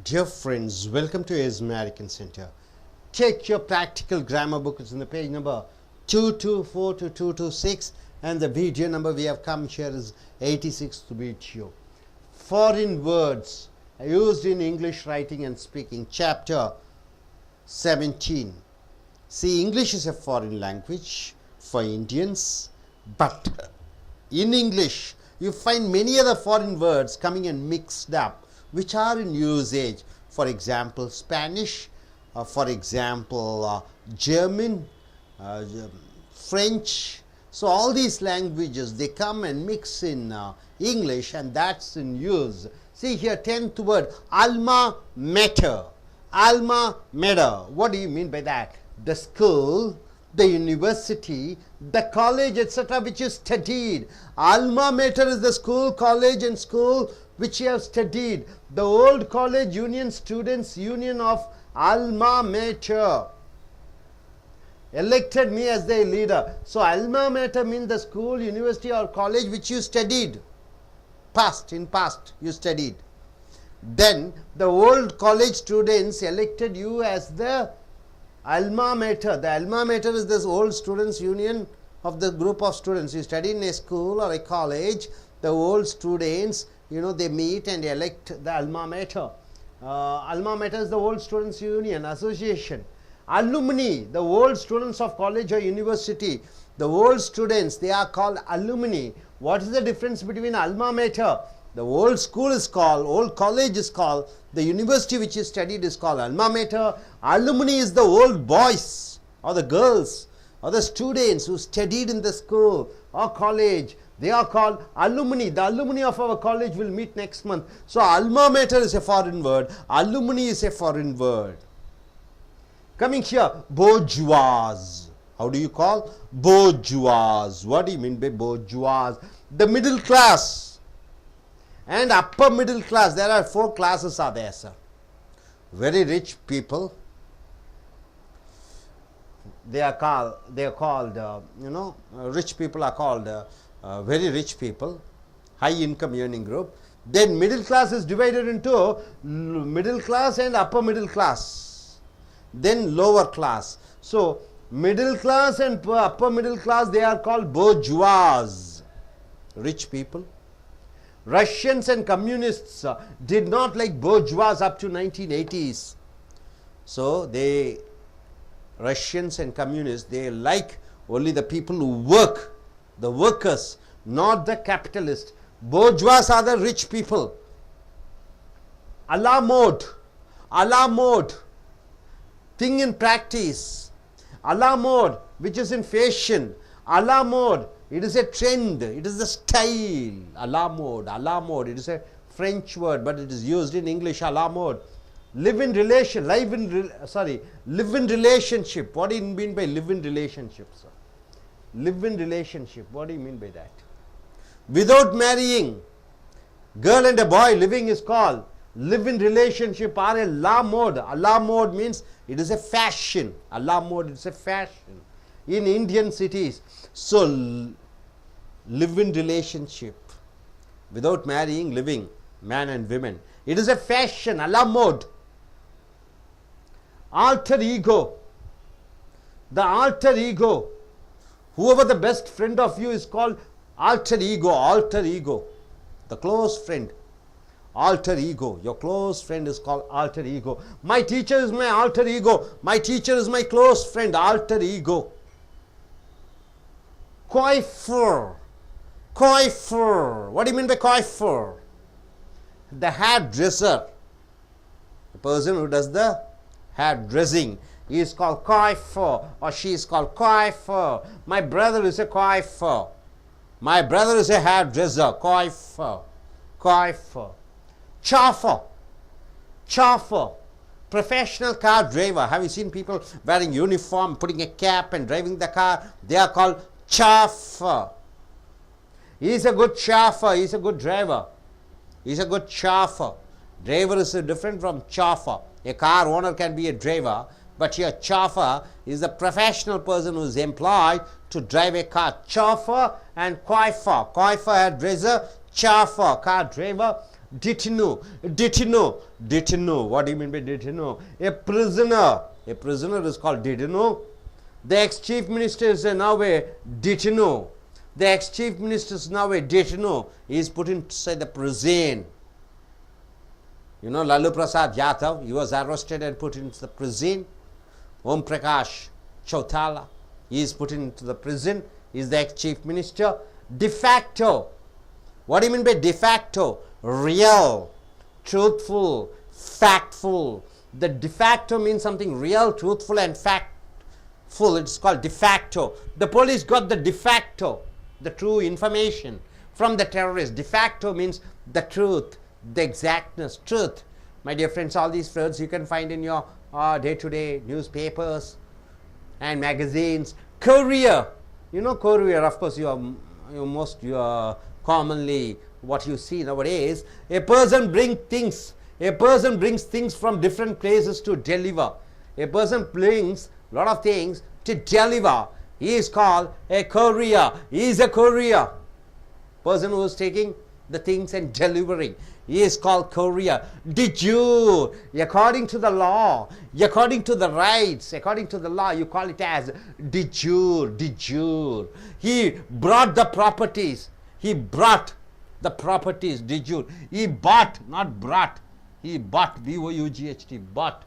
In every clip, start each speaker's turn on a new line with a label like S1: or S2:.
S1: Dear friends, welcome to AS American Center. Take your practical grammar book. It's in the page number 224 to 226, and the video number we have come here is 86 to beat you. Foreign words used in English writing and speaking, chapter 17. See, English is a foreign language for Indians, but in English you find many other foreign words coming and mixed up, which are in usage. For example, Spanish, for example, German, French. So all these languages, they come and mix in English, and that's in use. See here, 10th word, alma mater. Alma mater. What do you mean by that? The school, the university, the college, etc., which you studied. Alma mater is the school, college, and school which you have studied. The old college union, students union of alma mater elected me as their leader. So alma mater means the school, university, or college which you studied. In past you studied. Then the old college students elected you as the alma mater. The alma mater is this old students union of the group of students. You study in a school or a college, the old students, they meet and elect the alma mater. Alma mater is the old students union association. Alumni, the old students of college or university, the old students, they are called alumni. What is the difference between alma mater? The old school is called, old college is called, the university which you studied is called alma mater. Alumni is the old boys or the girls or the students who studied in the school or college. They are called alumni. The alumni of our college will meet next month. So alma mater is a foreign word. Alumni is a foreign word. Coming here, bourgeois. How do you call? Bourgeois. What do you mean by bourgeois? The middle class and upper middle class. There are 4 classes are there, sir. Very rich people. They are called, rich people are called very rich people, high income earning group. Then middle class is divided into middle class and upper middle class. Then lower class. So middle class and upper middle class, they are called bourgeois, rich people. Russians and communists did not like bourgeois up to 1980s. So Russians and communists, they like only the people who work, the workers, not the capitalists. Bourgeois are the rich people. A la mode, thing in practice. A la mode, which is in fashion. A la mode, it is a trend, it is the style. A la mode, it is a French word, but it is used in English. A la mode. Live in relationship. What do you mean by live in relationship, sir? Live in relationship. What do you mean by that? Without marrying, girl and a boy living is called live in relationship or a la mode. A la mode means it is a fashion. A la mode is a fashion in Indian cities. So live in relationship without marrying, living, man and women. It is a fashion, a la mode. Alter ego. The alter ego. Whoever the best friend of you is called alter ego. Alter ego. The close friend. Alter ego. Your close friend is called alter ego. My teacher is my alter ego. My teacher is my close friend. Alter ego. Coiffeur. Coiffeur. What do you mean by coiffeur? The hairdresser. The person who does the hairdressing. He is called coiffeur, or she is called coiffeur. My brother is a coiffeur. My brother is a hairdresser. Coiffeur. Coiffeur. Chauffeur. Professional car driver. Have you seen people wearing uniform, putting a cap and driving the car? They are called chauffeur. He is a good chauffeur. He is a good driver. He is a good chauffeur. Driver is different from chauffeur. A car owner can be a driver, but here chauffeur is the professional person who is employed to drive a car. Chauffeur and coiffeur. Coiffeur, hairdresser. Chauffeur, car driver. Detenu. Detenu. Detenu. What do you mean by detenu? A prisoner. A prisoner is called detenu. The ex-chief minister is now a detenu. The ex-chief minister is now a detenu. He is put inside the prison. You know Lalu Prasad Yadav, he was arrested and put into the prison. Om Prakash Chautala, he is put into the prison. He is the ex-chief minister. De facto. What do you mean by de facto? Real, truthful, factful. The de facto means something real, truthful and factful. It's called de facto. The police got the de facto, the true information from the terrorists. De facto means the truth, the exactness, truth. My dear friends, all these words you can find in your day-to-day newspapers and magazines. Courier. You know courier, of course, you are commonly what you see nowadays. A person brings things from different places to deliver. A person brings a lot of things to deliver. He is called a courier. He is a courier. Person who is taking the things and delivering. He is called courier. De jure, according to the law, according to the rights, according to the law, you call it as de jure, de jure. He brought the properties. He brought the properties, de jure. He bought, not brought. He bought, B-O-U-G-H-T, bought.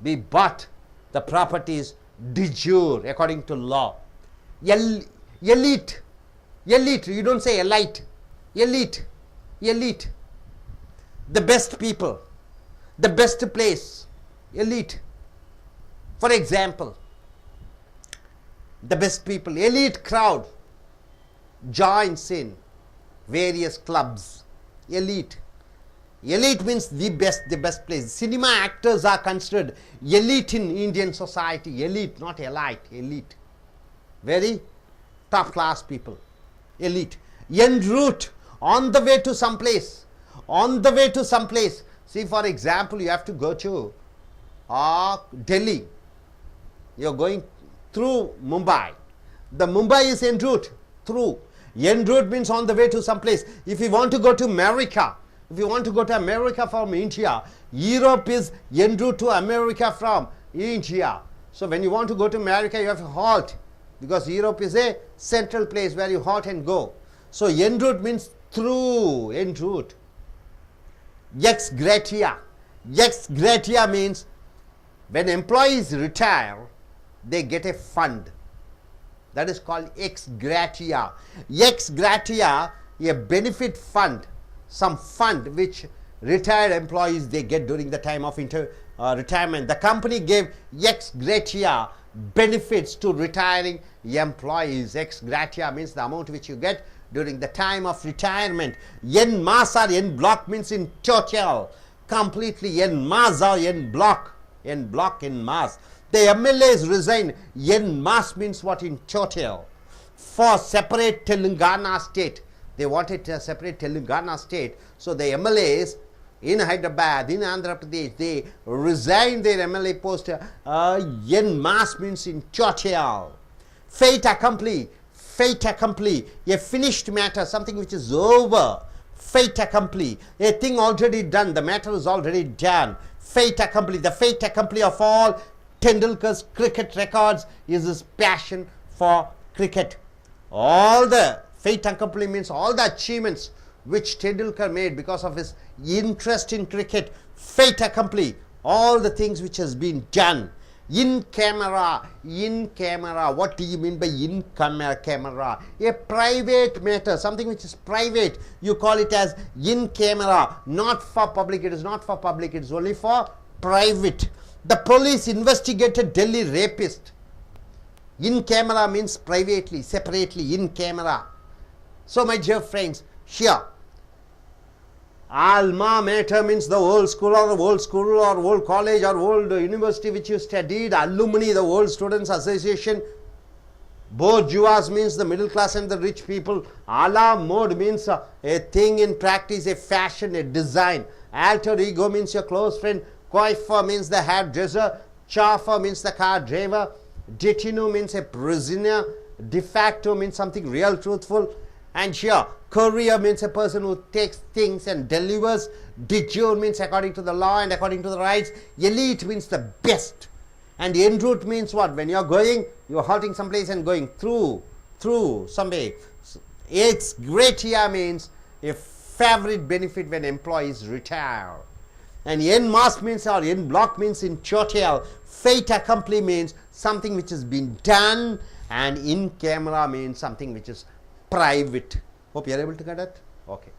S1: We bought the properties de jure, according to law. Elite. Elite, you don't say elite. Elite. Elite. The best people, the best place, elite. For example, the best people, elite crowd joins in various clubs. Elite. Elite means the best place. Cinema actors are considered elite in Indian society. Elite, not elite, elite. Very top class people. Elite. En route, on the way to some place. On the way to some place. See, for example, you have to go to Delhi. You are going through Mumbai. The Mumbai is en route. Through. En route means on the way to some place. If you want to go to America, if you want to go to America from India, Europe is en route to America from India. So when you want to go to America, you have to halt, because Europe is a central place where you halt and go. So en route means through, en route. Ex gratia. Ex gratia means when employees retire, they get a fund. That is called ex gratia. Ex gratia, a benefit fund, some fund which retired employees they get during the time of retirement. The company gave ex gratia benefits to retiring employees. Ex gratia means the amount which you get during the time of retirement. En masse or en bloc means in total, completely. En masse or en bloc, en bloc, en masse. The MLAs resign. En masse means what? In total. For separate Telangana state. They wanted a separate Telangana state. So the MLAs in Hyderabad, in Andhra Pradesh, they resigned their MLA post. En masse means in total. Fait accompli. Fait accompli, a finished matter, something which is over. Fait accompli, a thing already done, the matter is already done. Fait accompli, the fait accompli of all Tendulkar's cricket records is his passion for cricket. All the fait accompli means all the achievements which Tendulkar made because of his interest in cricket. Fait accompli, all the things which has been done. In camera, what do you mean by in camera? A private matter, something which is private, you call it as in camera, not for public. It is not for public, it is only for private. The police investigated Delhi rapist. In camera means privately, separately, in camera. So my dear friends, here, alma mater means the old school or old college or old university which you studied. Alumni, the old students association. Bourgeois means the middle class and the rich people. A la mode means a thing in practice, a fashion, a design. Alter ego means your close friend. Coiffeur means the hairdresser. Chauffeur means the car driver. Detenu means a prisoner. De facto means something real, truthful. And here, Courier means a person who takes things and delivers. De jure means according to the law and according to the rights. Elite means the best. And en route means what? When you are going, you are halting someplace and going through some way. Ex gratia means a favorite benefit when employees retire. And en masse means, or en bloc means in total. Fait accompli means something which has been done, and in camera means something which is private. Hope you are able to get that? Okay.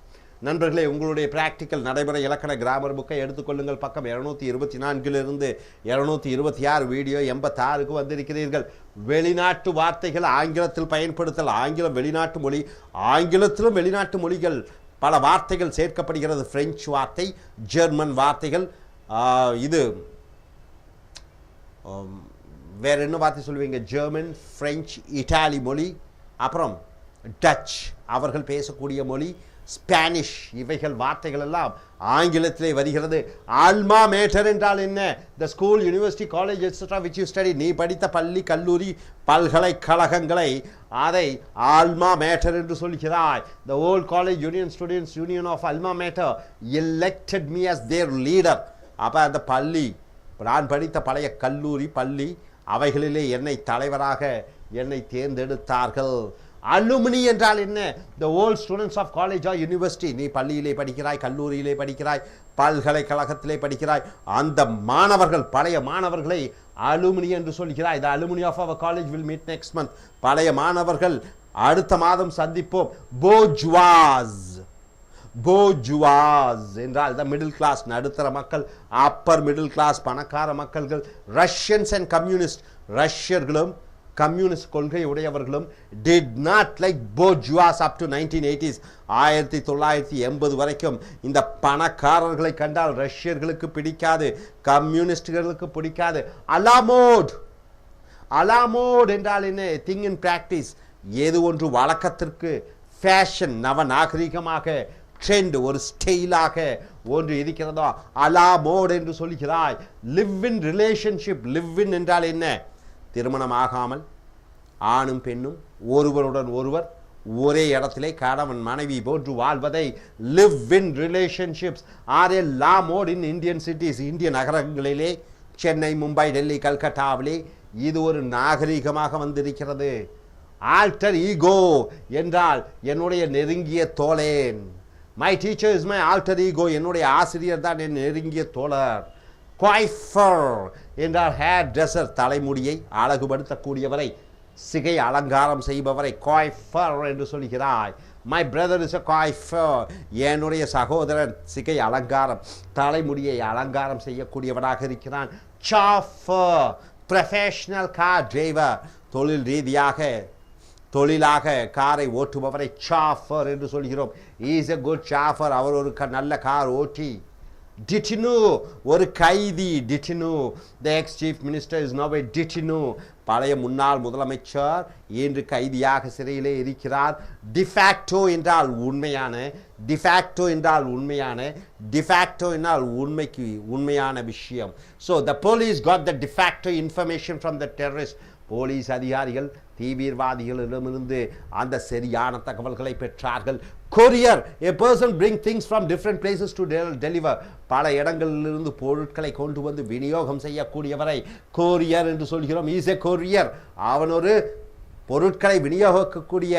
S1: நண்பர்களே, உங்களுடைய practical நடைமுறை இலக்கண grammar புக்கை எடுத்துக்கொள்ளுங்கள். பக்கம் 224 226 video 86க்கு வந்திருக்கிறீர்கள். வெளிநாட்டு வார்த்தைகள் ஆங்கிலத்தில் பயன்படுத்தல். ஆங்கிலம் வெளிநாட்டு மொழி. ஆங்கிலத்திலும் வெளிநாட்டு மொழிகள் பல வார்த்தைகள் சேர்க்கப்படுகிறது. பிரெஞ்சு வார்த்தை, ஜெர்மன் வார்த்தைகள், இது வேற என்ன வார்த்தை சொல்லுவீங்க? ஜெர்மன், பிரெஞ்சு, இட்டாலி மொழி, அப்புறம் டச் அவர்கள் பேசக்கூடிய மொழி, ஸ்பானிஷ், இவைகள் வார்த்தைகள் எல்லாம் ஆங்கிலத்திலே வருகிறது. ஆல்மா மேட்டர் என்றால் என்ன? The school, university, college etcetera which you study. நீ படித்த பள்ளி, கல்லூரி, பல்கலைக்கழகங்களை அதை ஆல்மா மேட்டர் என்று சொல்கிறாய். The old college union students union of alma mater elected me as their leader. அப்போ அந்த பள்ளி, நான் படித்த பழைய கல்லூரி, பள்ளி, அவைகளிலே என்னை தலைவராக என்னை தேர்ந்தெடுத்தார்கள். அலுமினி என்றால் என்ன? The old students of college or university. நீ பள்ளியிலே படிக்கிறாய், கல்லூரியிலே படிக்கிறாய், பல்கலைக்கழகத்திலே படிக்கிறாய். அந்த மாணவர்கள், பழைய மாணவர்களை அலுமினி என்று சொல்கிறாய். The alumni of our college will meet next month. பழைய மாணவர்கள் அடுத்த மாதம் சந்திப்போம். போர்ஜுவாஸ். போர்ஜுவாஸ் என்றால் த மிடில் கிளாஸ், நடுத்தர மக்கள், அப்பர் மிடில் கிளாஸ், பணக்கார மக்கள்கள். Russians and communist. ரஷ்யர்களும் கம்யூனிஸ்ட் கொள்கை உடையவர்களும் did not like bourgeois up to 1980s. 1980 வரைக்கும் இந்த பணக்காரர்களை கண்டால் ரஷ்யர்களுக்கு பிடிக்காது, கம்யூனிஸ்டுகளுக்கு பிடிக்காது. அலாமோட். அலாமோட் என்றால் என்ன? Thing in practice. ஏது ஒன்று வழக்கத்திற்கு, ஃபேஷன், நவ நாகரிகமாக, ட்ரெண்ட், ஒரு ஸ்டைலாக ஒன்று இருக்கிறதோ அலாமோட் என்று சொல்கிறாய். Live in relationship. Live in என்றால் என்ன? திருமணம் ஆகாமல் ஆணும் பெண்ணும் ஒருவருடன் ஒருவர் ஒரே இடத்திலே கணவன் மனைவி போன்று வாழ்வதை live in relationships are a la mode in Indian cities. இந்திய நகரங்களிலே, சென்னை, மும்பை, டெல்லி, கல்கட்டாவிலே இது ஒரு நாகரிகமாக வந்திருக்கிறது. ஆல்டர் ஈகோ என்றால் என்னுடைய நெருங்கிய தோழன். My teacher is my alter ego. என்னுடைய ஆசிரியர் தான் என் நெருங்கிய தோழர். குவைஃபர் என்றால் ஹேர் ட்ரெஸ்ஸர், தலைமுடியை அழகுபடுத்தக்கூடியவரை, சிகை அலங்காரம் செய்பவரை குவைஃபர் என்று சொல்கிறாய். My brother is a coiffeur. என்னுடைய சகோதரன் சிகை அலங்காரம், தலைமுடியை அலங்காரம் செய்யக்கூடியவனாக இருக்கிறான். சாஃபர், ப்ரொஃபஷனல் கார் டிரைவர், தொழில் ரீதியாக, தொழிலாக காரை ஓட்டுபவரை சாஃபர் என்று சொல்கிறோம். Is a good சாஃபர். அவர் ஒரு நல்ல கார் ஓட்டி. டிட்டினு, ஒரு கைதி. Detenu. The ex chief minister is now a detenu. பழைய முன்னாள் முதலமைச்சர் இன்று கைதியாக சிறையிலே இருக்கிறார். டிஃபேக்டோ என்றால் உண்மையான, டிஃபேக்டோ என்றால் உண்மையான, டிஃபேக்டோ என்றால் உண்மைக்கு உண்மையான விஷயம். So the police got the de facto information from the terrorist. Police அதிகாரிகள் தீவிரவாதிகளிடமிருந்து அந்த சரியான தகவல்களை பெற்றார்கள். Courier, a person bring things from different places to deliver. பல இடங்களிலிருந்து பொருட்களை கொண்டு வந்து விநியோகம் செய்யக்கூடியவரை கொரியர் என்று சொல்கிறோம். Is a courier. அவன் ஒரு பொருட்களை விநியோகிக்கக்கூடிய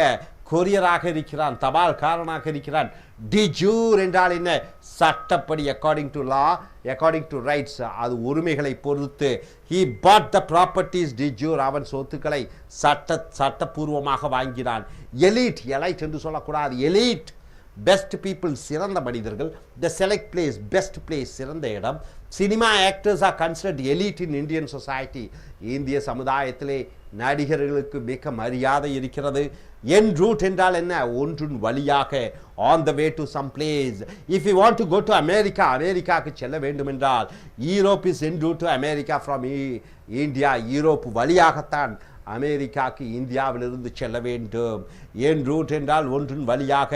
S1: கொரியராக இருக்கிறான், தபால்காரனாக இருக்கிறான். டிஜூர் என்றால் என்ன? சட்டப்படி, according to law, according to rights, அது உரிமைகளை பொறுத்து. He put the properties de jure. அவன் சொத்துக்களை சட்டப்பூர்வமாக வாங்கினான். எலீட், எலைட் என்று சொல்லக்கூடாது, எலீட், பெஸ்ட் பீப்புள், சிறந்த மனிதர்கள். த செலக்ட் பிளேஸ், பெஸ்ட் பிளேஸ், சிறந்த இடம். Cinema actors R considered elite in Indian society. இந்திய சமுதாயத்திலே நடிகர்களுக்கு மிக மரியாதை இருக்கிறது. என் ரூட் என்றால் என்ன? ஒன்றின் வழியாக, on the way to some place. If you want to go to America, அமெரிக்காவுக்கு செல்ல வேண்டும் என்றால் Europe is an route to America from India. Europe வழியாகத்தான் அமெரிக்காவுக்கு இந்தியாவிலிருந்து செல்ல வேண்டும். என் ரூட் என்றால் ஒன்றின் வழியாக.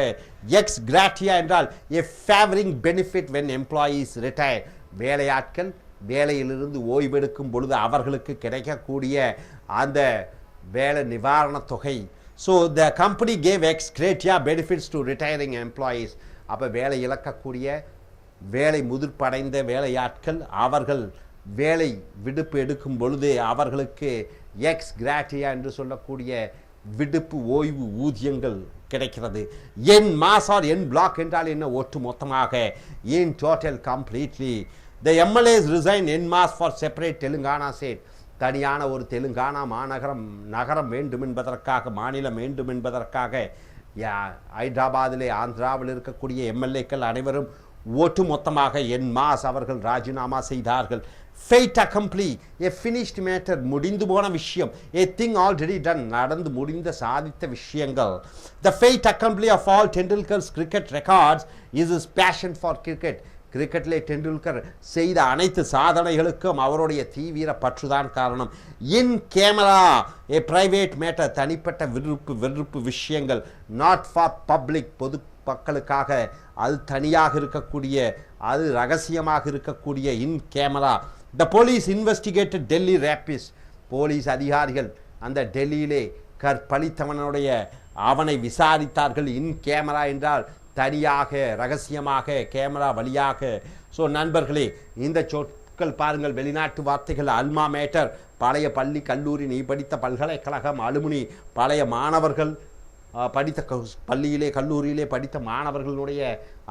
S1: எக்ஸ் கிராட்டியா என்றால் a favouring benefit when employees retire. வேலையாட்கள் வேலையிலிருந்து ஓய்வெடுக்கும் பொழுது அவர்களுக்கு கிடைக்கக்கூடிய அந்த வேலை நிவாரண தொகை. So the company gave ex gratia benefits to retiring employees. அப்போ வேலை இழக்கக்கூடிய வேலை முதிர்ப்படைந்த வேலையாட்கள் அவர்கள் வேலை விடுப்பு எடுக்கும் பொழுது அவர்களுக்கு எக்ஸ் கிராட்டியா என்று சொல்லக்கூடிய விடுப்பு ஓய்வு ஊதியங்கள் கிடைக்கிறது. என் மாஸ் ஆர் என் பிளாக் என்றால் என்ன? ஒட்டு மொத்தமாக இன் total completely the MLAs resign N mass for separate Telangana state. தனியான ஒரு தெலுங்கானா நகரம் வேண்டும் என்பதற்காக, மாநிலம் வேண்டும் என்பதற்காக ஹைதராபாதிலே ஆந்திராவில் இருக்கக்கூடிய எம்எல்ஏக்கள் அனைவரும் ஒட்டு மொத்தமாக என் மாஸ் அவர்கள் ராஜினாமா செய்தார்கள். ஃபேட் அக்கம்ப்ளி, எ ஃபினிஷ்ட் மேட்டர், முடிந்து போன விஷயம், எ திங் ஆல்ரெடி டன், நடந்து முடிந்த சாதித்த விஷயங்கள். The fait accompli of all Tendulkar's cricket records is is passion for cricket. கிரிக்கெட்டிலே டெண்டுல்கர் செய்த அனைத்து சாதனைகளுக்கும் அவருடைய தீவிர பற்றுதான் காரணம். In camera a private matter, தனிப்பட்ட விருப்பு விஷயங்கள், நாட் ஃபார் பப்ளிக், பொது மக்களுக்காக, அது தனியாக இருக்கக்கூடிய, அது ரகசியமாக இருக்கக்கூடிய. இன் camera the police investigated Delhi rabies. Police அதிகாரிகள் அந்த டெல்லியிலே கற்பழித்தவனுடைய அவனை விசாரித்தார்கள். இன் கேமரா என்றால் தனியாக ரகசியமாக கேமரா வழியாக. ஸோ நண்பர்களே, இந்த சொற்கள் பாருங்கள், வெளிநாட்டு வார்த்தைகள். அல்மா மேட்டர், பழைய பள்ளி கல்லூரி, நீ படித்த பல்கலைக்கழகம். அலுமினி, பழைய மாணவர்கள் படித்த பள்ளியிலே கல்லூரியிலே படித்த மாணவர்களுடைய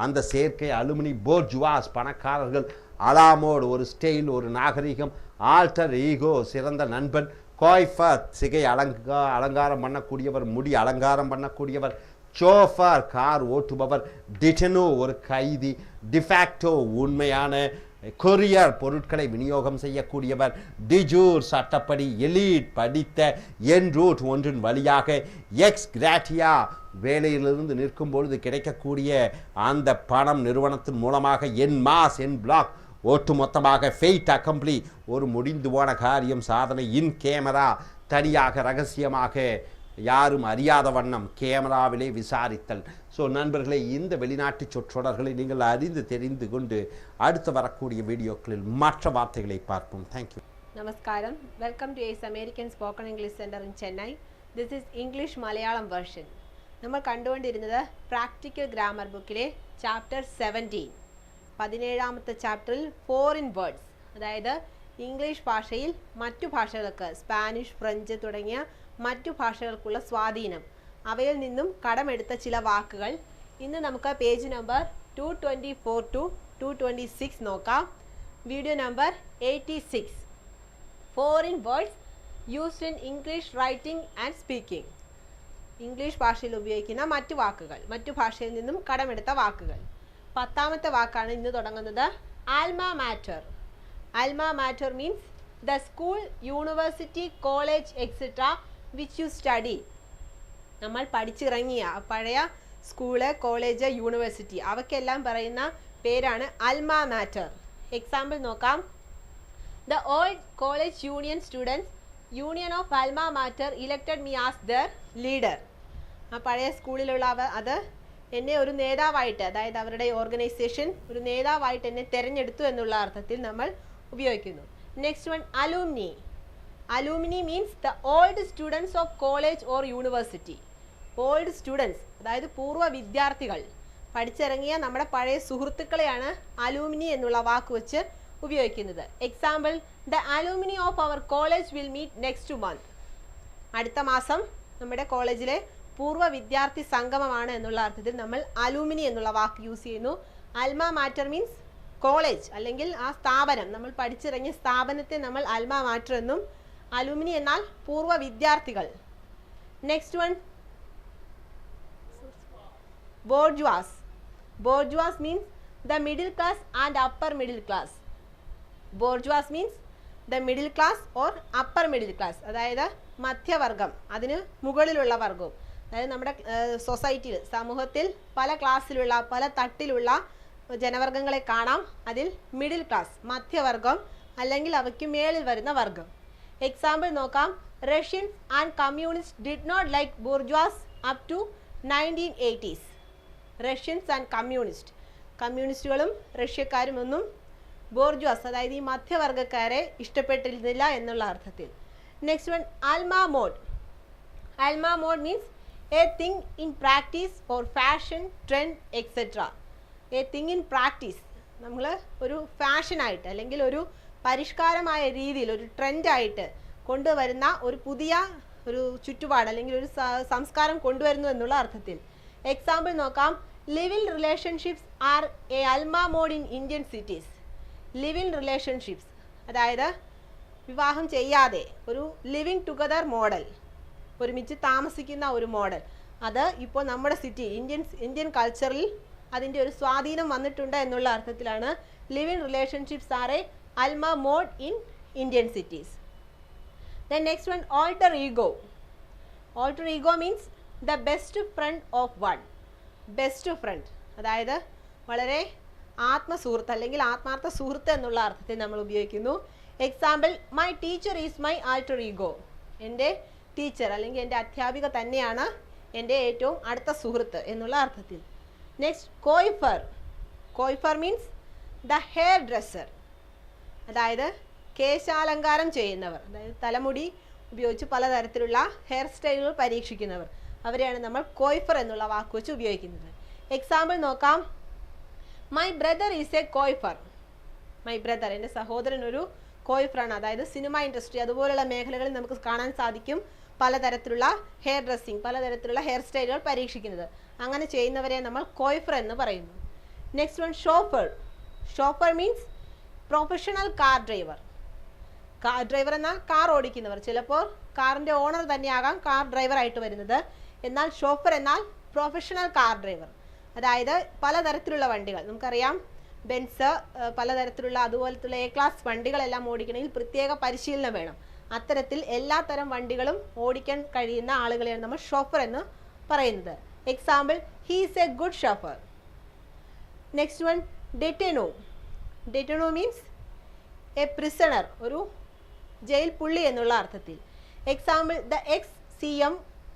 S1: அந்த சேர்க்கை அலுமினி. போர்ஜுவாஸ், பணக்காரர்கள். அலாமோட், ஒரு ஸ்டைல், ஒரு நாகரிகம். ஆல்டர் ஈகோ, சிறந்த நண்பன். கோய்ஃபத், சிகை அலங்காரம் பண்ணக்கூடியவர், முடி அலங்காரம் பண்ணக்கூடியவர். So far, car ஓட்டுபவர். டிட்டனோ, ஒரு கைதி. டிஃபாக்டோ, உண்மையான. கொரியர், பொருட்களை விநியோகம் செய்யக்கூடியவர். டிஜூர், சட்டப்படி. எலீட், படித்த. என் ரூட், ஒன்றின் வழியாக. எக்ஸ் கிராட்டியா, வேலையிலிருந்து நிற்கும் பொழுது கிடைக்கக்கூடிய அந்த பணம் நிறுவனத்தின் மூலமாக. என் மாஸ், என் பிளாக், ஒட்டு மொத்தமாக. ஃபெய்ட் அக்கம்ப்ளி, ஒரு முடிந்து போன காரியம், சாதனை. இன் கேமரா, தனியாக ரகசியமாக, யாரும் அறியாத வண்ணம் கேமராவிலே விசாரித்தல். ஸோ நண்பர்களே, இந்த வெளிநாட்டு சொற்றொடர்களை நீங்கள் அறிந்து தெரிந்து கொண்டு அடுத்து வரக்கூடிய வீடியோக்களில் மற்ற வார்த்தைகளை பார்ப்போம். தேங்க்யூ.
S2: நமஸ்காரம். Welcome to ace American spoken English centre in Chennai. This is English Malayalam version. നമ്മൾ കണ്ടുകൊണ്ടിരുന്നത് പ്രാക്ടിക്കൽ ഗ്രാമർ ബുക്കിലെ ചാപ്റ്റർ 17, 17ാമത്തെ ചാപ്റ്ററിൽ ഫോറിൻ വേർഡ്സ്, അതായത് ഇംഗ്ലീഷ് ഭാഷയിൽ മറ്റു ഭാഷകൾക്ക്, സ്പാനിഷ്, ഫ്രഞ്ച് തുടങ്ങിയ മറ്റു ഭാഷകൾക്കുള്ള സ്വാധീനം, അവയിൽ നിന്നും കടമെടുത്ത ചില വാക്കുകൾ. ഇന്ന് നമുക്ക് പേജ് നമ്പർ 224 to 226 നോക്കാം. Video number 86, foreign words used in English writing and speaking. English ഭാഷയിൽ ഉപയോഗിക്കുന്ന മറ്റു വാക്കുകൾ, മറ്റു ഭാഷയിൽ നിന്നും കടമെടുത്ത വാക്കുകൾ. 10ാമത്തെ വാക്കാണ് ഇന്ന് തുടങ്ങുന്നത്. Alma mater. Alma mater means the school, university, college etcetera which you study. നമ്മൾ പഠിച്ചിറങ്ങിയ പഴയ സ്കൂള്, കോളേജ്, യൂണിവേഴ്സിറ്റി, അവയ്ക്കെല്ലാം പറയുന്ന പേരാണ് അൽമാ മാറ്റർ. എക്സാമ്പിൾ നോക്കാം. The old college union students union of alma mater elected me as their leader. ആ പഴയ സ്കൂളിലുള്ള അത് എന്നെ ഒരു നേതാവായിട്ട്, അതായത് അവരുടെ ഓർഗനൈസേഷൻ ഒരു നേതാവായിട്ട് എന്നെ തിരഞ്ഞെടുത്തു എന്നുള്ള അർത്ഥത്തിൽ നമ്മൾ ഉപയോഗിക്കുന്നു. Next one, അലൂമിനി. അലൂമിനി means the old students of college or university. Old students, അതായത് പൂർവ്വ വിദ്യാർത്ഥികൾ, പഠിച്ചിറങ്ങിയ നമ്മുടെ പഴയ സുഹൃത്തുക്കളെയാണ് അലൂമിനി എന്നുള്ള വാക്ക് വെച്ച് ഉപയോഗിക്കുന്നത്. Example, the alumni of our college will meet next month. അടുത്ത മാസം നമ്മുടെ കോളേജിലെ പൂർവ്വ വിദ്യാർത്ഥി സംഗമമാണ് എന്നുള്ള അർത്ഥത്തിൽ നമ്മൾ അലൂമിനി എന്നുള്ള വാക്ക് യൂസ് ചെയ്യുന്നു. അൽമാ മാറ്റർ മീൻസ് കോളേജ് അല്ലെങ്കിൽ ആ സ്ഥാപനം, നമ്മൾ പഠിച്ചിറങ്ങിയ സ്ഥാപനത്തെ നമ്മൾ അൽമാ മാറ്റർ എന്നും, അലൂമിനി എന്നാൽ പൂർവ്വ വിദ്യാർത്ഥികൾ. Next one, bourgeois. Bourgeois means the middle class and upper middle class. Bourgeois means the middle class or upper middle class, അതായത് മധ്യവർഗം, അതിന് മുകളിലുള്ള വർഗവും. അതായത് നമ്മുടെ സൊസൈറ്റിയിൽ, സമൂഹത്തിൽ പല ക്ലാസ്സിലുള്ള, പല തട്ടിലുള്ള ജനവർഗങ്ങളെ കാണാം. അതിൽ മിഡിൽ ക്ലാസ്, മധ്യവർഗം, അല്ലെങ്കിൽ അവയ്ക്ക് മേളിൽ വരുന്ന വർഗം. എക്സാമ്പിൾ നോക്കാം. Russians and communist did not like bourgeois up to 1980s. Russians and communist, കമ്മ്യൂണിസ്റ്റുകളും റഷ്യക്കാരും ഒന്നും ബോർജ്വാസ്, അതായത് ഈ മധ്യവർഗക്കാരെ ഇഷ്ടപ്പെട്ടിരുന്നില്ല എന്നുള്ള അർത്ഥത്തിൽ. Next one, a la mode. A la mode means a thing in practice for fashion trend etcetera. A thing in practice നമ്മൾ ഒരു ഫാഷനായിട്ട് അല്ലെങ്കിൽ ഒരു പരിഷ്കാരമായ രീതിയിൽ ഒരു ട്രെൻഡായിട്ട് കൊണ്ടുവരുന്ന ഒരു പുതിയ ഒരു ചുറ്റുപാട് അല്ലെങ്കിൽ ഒരു സംസ്കാരം കൊണ്ടുവരുന്നു എന്നുള്ള അർത്ഥത്തിൽ. എക്സാമ്പിൾ നോക്കാം. Living relationships are a a la mode in Indian cities. Living relationships അതായത് വിവാഹം ചെയ്യാതെ ഒരു ലിവിങ് ടുഗദർ മോഡൽ, ഒരുമിച്ച് താമസിക്കുന്ന ഒരു മോഡൽ, അത് ഇപ്പോൾ നമ്മുടെ സിറ്റി ഇന്ത്യൻ കൾച്ചറിൽ അതിൻ്റെ ഒരു സ്വാധീനം വന്നിട്ടുണ്ട് എന്നുള്ള അർത്ഥത്തിലാണ് living relationships are a a la mode in Indian cities. Then next one, alter ego. Alter ego means the best friend of one. Best friend അതായത് വളരെ ആത്മസുഹൃത്ത് അല്ലെങ്കിൽ ആത്മാർത്ഥ സുഹൃത്ത് എന്നുള്ള അർത്ഥത്തിൽ നമ്മൾ ഉപയോഗിക്കുന്നു. Example, my teacher is my alter ego. എൻ്റെ ടീച്ചർ അല്ലെങ്കിൽ എൻ്റെ അധ്യാപിക തന്നെയാണ് എൻ്റെ ഏറ്റവും അടുത്ത സുഹൃത്ത് എന്നുള്ള അർത്ഥത്തിൽ. Next, coiffeur. Coiffeur means the hairdresser, അതായത് കേശാലങ്കാരം ചെയ്യുന്നവർ, അതായത് തലമുടി ഉപയോഗിച്ച് പലതരത്തിലുള്ള ഹെയർ സ്റ്റൈലുകൾ പരീക്ഷിക്കുന്നവർ, അവരെയാണ് നമ്മൾ കോയിഫർ എന്നുള്ള വാക്ക് വെച്ച് ഉപയോഗിക്കുന്നത്. എക്സാമ്പിൾ നോക്കാം. My brother is a coiffeur. My brother, എൻ്റെ സഹോദരൻ ഒരു കോയിഫറാണ്. അതായത് സിനിമ ഇൻഡസ്ട്രി അതുപോലുള്ള മേഖലകളിൽ നമുക്ക് കാണാൻ സാധിക്കും പലതരത്തിലുള്ള ഹെയർ ഡ്രസ്സിങ്, പലതരത്തിലുള്ള ഹെയർ സ്റ്റൈലുകൾ പരീക്ഷിക്കുന്നത്. അങ്ങനെ ചെയ്യുന്നവരെ നമ്മൾ കോയിഫർ എന്ന് പറയുന്നു. Next one, chauffeur. Chauffeur means professional car driver. Car driver എന്നാൽ കാർ ഓടിക്കുന്നവർ. ചിലപ്പോൾ കാറിൻ്റെ ഓണർ തന്നെയാകാം കാർ ഡ്രൈവറായിട്ട് വരുന്നത്. എന്നാൽ ഷോഫർ എന്നാൽ പ്രൊഫഷണൽ കാർ ഡ്രൈവർ, അതായത് പലതരത്തിലുള്ള വണ്ടികൾ നമുക്കറിയാം, ബെൻസ്, പലതരത്തിലുള്ള അതുപോലത്തുള്ള എ ക്ലാസ് വണ്ടികളെല്ലാം ഓടിക്കണമെങ്കിൽ പ്രത്യേക പരിശീലനം വേണം. അത്തരത്തിൽ എല്ലാ തരം വണ്ടികളും ഓടിക്കാൻ കഴിയുന്ന ആളുകളെയാണ് നമ്മൾ ഷോഫർ എന്ന് പറയുന്നത്. Example, he is a good chauffeur. Next one, detenu. Detenu means a prisoner, ഒരു ജയിൽ പുള്ളി എന്നുള്ള അർത്ഥത്തിൽ. Example, the ex CM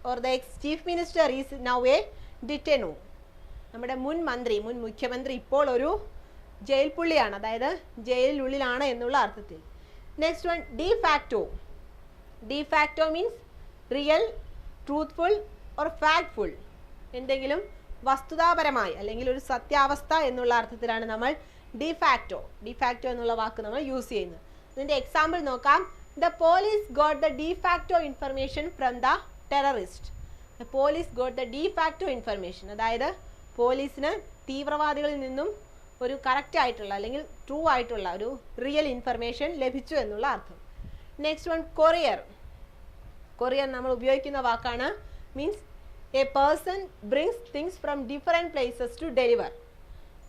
S2: or the ex chief minister is now a detenu. നമ്മുടെ മുൻ മുഖ്യമന്ത്രി ഇപ്പോൾ ഒരു ജയിൽ പുള്ളിയാണ്, അതായത് ജയിലിനുള്ളിലാണ് എന്നുള്ള അർത്ഥത്തിൽ. Next one, de facto. De facto means real, truthful or factful. എന്തെങ്കിലും വസ്തുതാപരമായി അല്ലെങ്കിൽ ഒരു സത്യാവസ്ഥ എന്നുള്ള അർത്ഥത്തിലാണ് നമ്മൾ ഡിഫാക്ടോ എന്നുള്ള വാക്ക് നമ്മൾ യൂസ് ചെയ്യുന്നത്. ഇതിൻ്റെ എക്സാമ്പിൾ നോക്കാം. The police got the de facto information from the terrorist. The police got the de facto information, അതായത് പോലീസിന് തീവ്രവാദികളിൽ നിന്നും ഒരു കറക്റ്റ് ആയിട്ടുള്ള അല്ലെങ്കിൽ ട്രൂ ആയിട്ടുള്ള ഒരു റിയൽ ഇൻഫർമേഷൻ ലഭിച്ചു എന്നുള്ള അർത്ഥം. Next one, courier. കൊറിയർ നമ്മൾ ഉപയോഗിക്കുന്ന വാക്കാണ്. Means a person brings things from different places to deliver.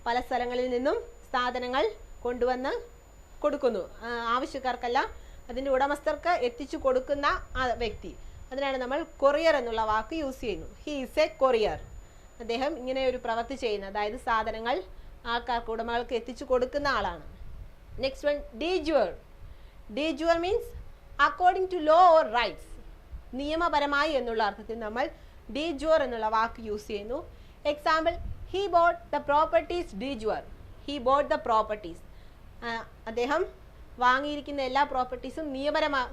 S2: പല സ്ഥലങ്ങളിൽ നിന്നും സാധനങ്ങൾ കൊണ്ടുവന്ന് കൊടുക്കുന്നു, ആവശ്യക്കാർക്കല്ല അതിൻ്റെ ഉടമസ്ഥർക്ക് എത്തിച്ചു കൊടുക്കുന്ന ആ വ്യക്തി, അതിനാണ് നമ്മൾ കൊറിയർ എന്നുള്ള വാക്ക് യൂസ് ചെയ്യുന്നു. He is A courier. അദ്ദേഹം ഇങ്ങനെ ഒരു പ്രവൃത്തി ചെയ്യുന്ന, അതായത് സാധനങ്ങൾ ആൾക്കാർക്ക് ഉടമകൾക്ക് എത്തിച്ചു കൊടുക്കുന്ന ആളാണ്. Next one, de jure. De jure means according to law or rights, നിയമപരമായി എന്നുള്ള അർത്ഥത്തിൽ നമ്മൾ ഡീജുവർ എന്നുള്ള വാക്ക് യൂസ് ചെയ്യുന്നു. Example, he bought the properties de jure. He bought the properties, അദ്ദേഹം വാങ്ങിയിരിക്കുന്ന എല്ലാ പ്രോപ്പർട്ടീസും